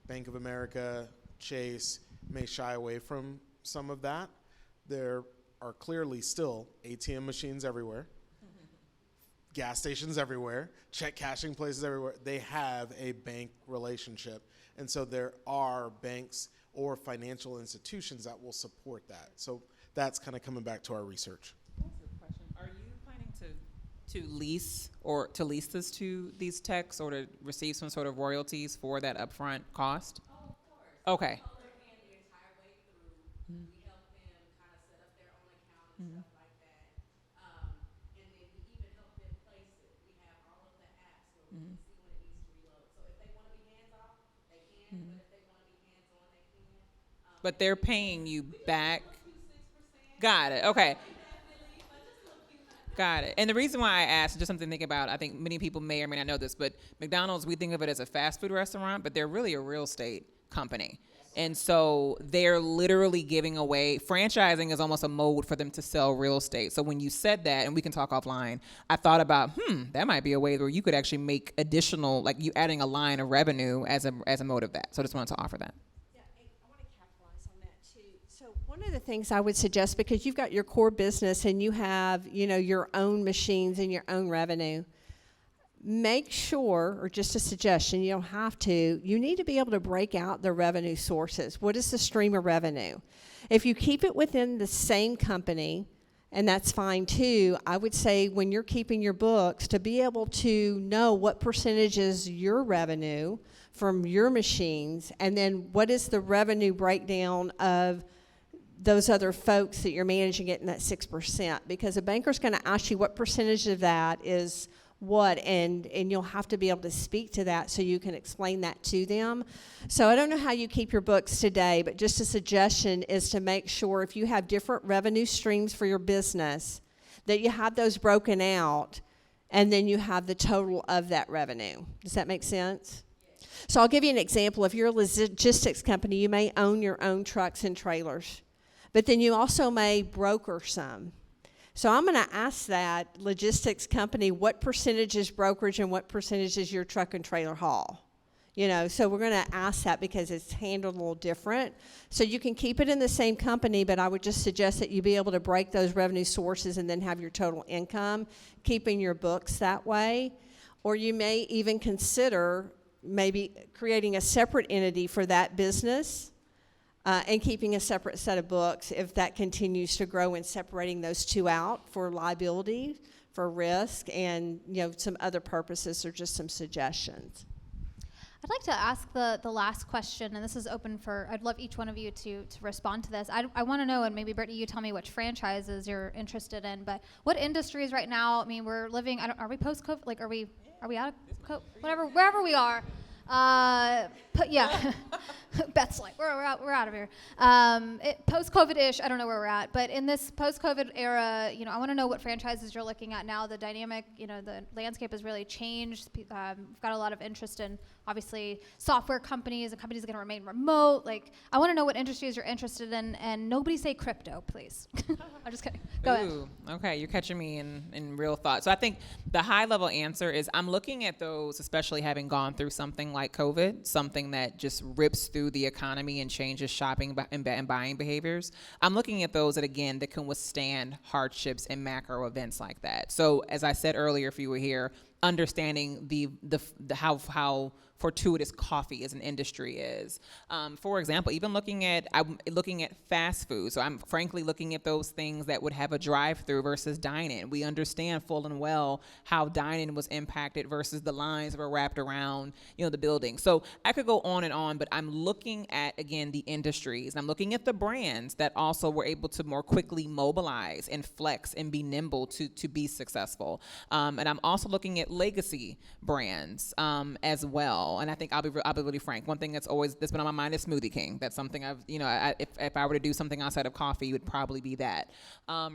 [SPEAKER 3] Bank of America, Chase may shy away from some of that. There are clearly still ATM machines everywhere, gas stations everywhere, check cashing places everywhere. They have a bank relationship. And so there are banks or financial institutions that will support that. So that's kind of coming back to our research.
[SPEAKER 2] That's a good question. Are you planning to lease this to these techs or to receive some sort of royalties for that upfront cost?
[SPEAKER 5] Oh, of course.
[SPEAKER 2] Okay.
[SPEAKER 5] We hold their hand the entire way through. We help them kind of set up their own account and stuff like that. And then we even help them place it. We have all of the apps where we can see when it needs to reload. So if they want to be hands off, they can. But if they want to be hands on, they can.
[SPEAKER 2] But they're paying you back. Got it. Okay. Got it. And the reason why I asked, just something to think about, I think many people may or may not know this, but McDonald's, we think of it as a fast food restaurant, but they're really a real estate company. And so they're literally giving away, franchising is almost a mode for them to sell real estate. So when you said that, and we can talk offline, I thought about, that might be a way where you could actually make additional, like you adding a line of revenue as a mode of that. So I just wanted to offer that.
[SPEAKER 4] One of the things I would suggest, because you've got your core business and you have, your own machines and your own revenue, make sure, or just a suggestion, you don't have to, you need to be able to break out the revenue sources. What is the stream of revenue? If you keep it within the same company, and that's fine too, I would say when you're keeping your books, to be able to know what percentage is your revenue from your machines, and then what is the revenue breakdown of those other folks that you're managing it in that 6%, because a banker's going to ask you what percentage of that is what, and you'll have to be able to speak to that so you can explain that to them. So I don't know how you keep your books today, but just a suggestion is to make sure if you have different revenue streams for your business, that you have those broken out, and then you have the total of that revenue. Does that make sense? So I'll give you an example. If you're a logistics company, you may own your own trucks and trailers, but then you also may broker some. So I'm going to ask that logistics company, what percentage is brokerage and what percentage is your truck and trailer haul? So we're going to ask that because it's handled a little different. So you can keep it in the same company, but I would just suggest that you be able to break those revenue sources and then have your total income, keeping your books that way. or you may even consider maybe creating a separate entity for that business and keeping a separate set of books if that continues to grow, and separating those two out for liability, for risk, and some other purposes, or just some suggestions.
[SPEAKER 1] I'd like to ask the last question, and this is open for, I'd love each one of you to respond to this. I want to know, and maybe Brittany, you tell me which franchises you're interested in, but what industries right now, I mean, we're living, are we post-COVID, like are we out of COVID, whatever, wherever we are, Beth's like, we're out of here. Post-COVID-ish, I don't know where we're at, but in this post-COVID era, I want to know what franchises you're looking at now. The dynamic, the landscape has really changed. We've got a lot of interest in, obviously, software companies, and companies are going to remain remote. Like, I want to know what industries you're interested in, and nobody say crypto, please. I'm just kidding. Go ahead.
[SPEAKER 2] Okay, you're catching me in real thought. So I think the high-level answer is I'm looking at those, especially having gone through something like COVID, something that just rips through the economy and changes shopping and buying behaviors. I'm looking at those that can withstand hardships and macro events like that. So as I said earlier, if you were here, understanding the how fortuitous coffee as an industry is. For example, even I'm looking at fast food. So I'm frankly looking at those things that would have a drive-through versus dine-in. We understand full and well how dine-in was impacted versus the lines that were wrapped around, the building. So I could go on and on, but I'm looking at, again, the industries. And I'm looking at the brands that also were able to more quickly mobilize and flex and be nimble to be successful. And I'm also looking at legacy brands as well. And I think I'll be really frank. One thing that's been on my mind is Smoothie King. That's something if I were to do something outside of coffee, it would probably be that.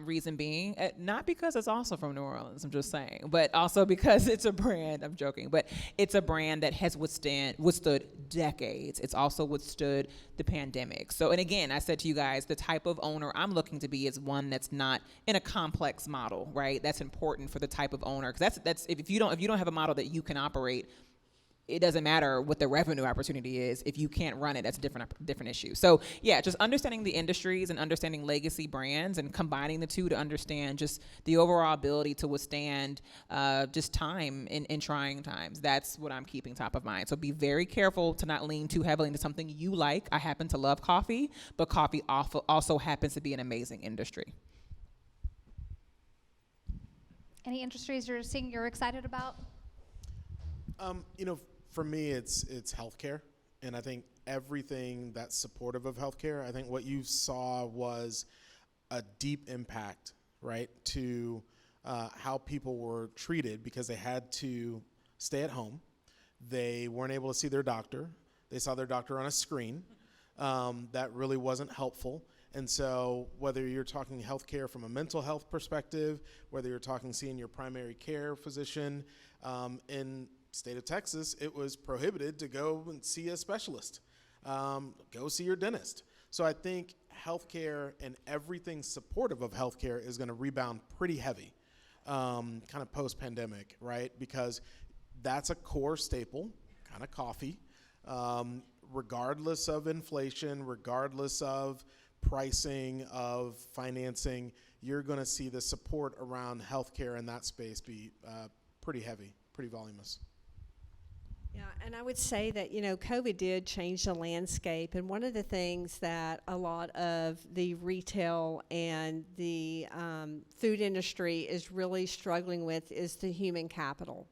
[SPEAKER 2] Reason being, not because it's also from New Orleans, I'm just saying, but also because it's a brand. I'm joking, but it's a brand that has withstood decades. It's also withstood the pandemic. So, and again, I said to you guys, the type of owner I'm looking to be is one that's not in a complex model, right? That's important for the type of owner, because that's if you don't have a model that you can operate, it doesn't matter what the revenue opportunity is. If you can't run it, that's a different issue. So yeah, just understanding the industries and understanding legacy brands and combining the two to understand just the overall ability to withstand just time in trying times. That's what I'm keeping top of mind. So be very careful to not lean too heavily into something you like. I happen to love coffee, but coffee also happens to be an amazing industry.
[SPEAKER 1] Any industries you're seeing you're excited about?
[SPEAKER 3] For me, it's healthcare, and I think everything that's supportive of healthcare. I think what you saw was a deep impact, right, to how people were treated because they had to stay at home. They weren't able to see their doctor. They saw their doctor on a screen. That really wasn't helpful. And so whether you're talking healthcare from a mental health perspective, whether you're talking seeing your primary care physician, in state of Texas, it was prohibited to go and see a specialist, go see your dentist. So I think healthcare and everything supportive of healthcare is going to rebound pretty heavy, kind of post-pandemic, right? Because that's a core staple, kind of coffee, regardless of inflation, regardless of pricing, of financing, you're going to see the support around healthcare in that space be pretty heavy, pretty voluminous.
[SPEAKER 4] Yeah, and I would say that, COVID did change the landscape. And one of the things that a lot of the retail and the food industry is really struggling with is the human capital.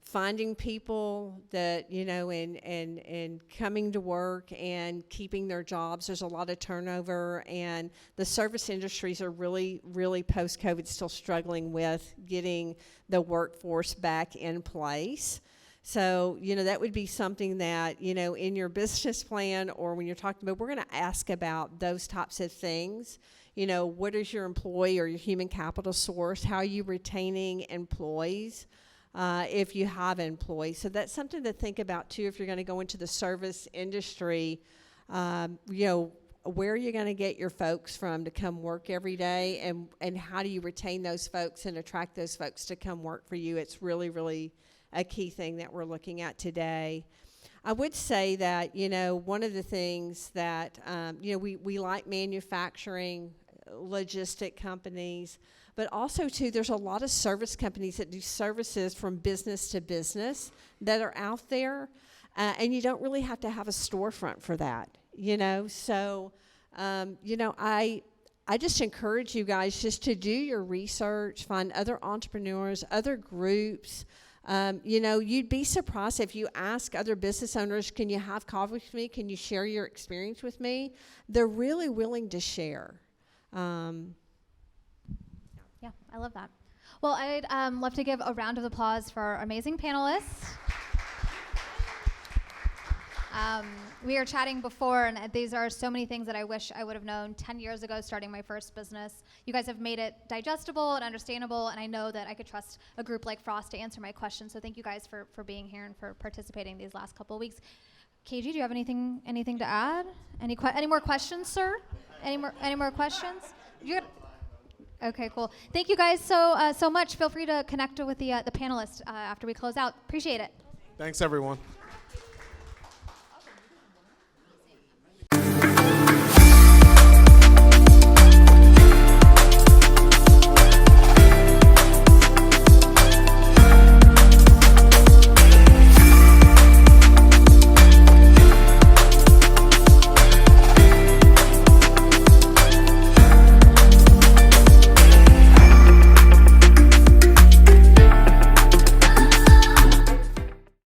[SPEAKER 4] Finding people that, and coming to work and keeping their jobs. There's a lot of turnover, and the service industries are really, really post-COVID still struggling with getting the workforce back in place. So, that would be something that, in your business plan or when you're talking about, we're going to ask about those types of things. What is your employee or your human capital source? How are you retaining employees if you have employees? So that's something to think about, too, if you're going to go into the service industry. Where are you going to get your folks from to come work every day? And how do you retain those folks and attract those folks to come work for you? It's really, really a key thing that we're looking at today. I would say that, one of the things that, we like manufacturing. logistic companies, but also too, there's a lot of service companies that do services from business to business that are out there, and you don't really have to have a storefront for that, you know. So, you know, I just encourage you guys just to do your research, find other entrepreneurs, other groups. You know, you'd be surprised if you ask other business owners, can you have coffee with me? Can you share your experience with me? They're really willing to share.
[SPEAKER 1] Yeah, I love that. Well, I'd love to give a round of applause for our amazing panelists. We were chatting before, and these are so many things that I wish I would have known 10 years ago starting my first business. You guys have made it digestible and understandable, and I know that I could trust a group like Frost to answer my questions. So thank you guys for being here and for participating these last couple of weeks. KG, do you have anything to add? Any more questions, sir? Any more questions? Okay, cool. Thank you guys so much. Feel free to connect with the panelists after we close out. Appreciate it.
[SPEAKER 3] Thanks, everyone.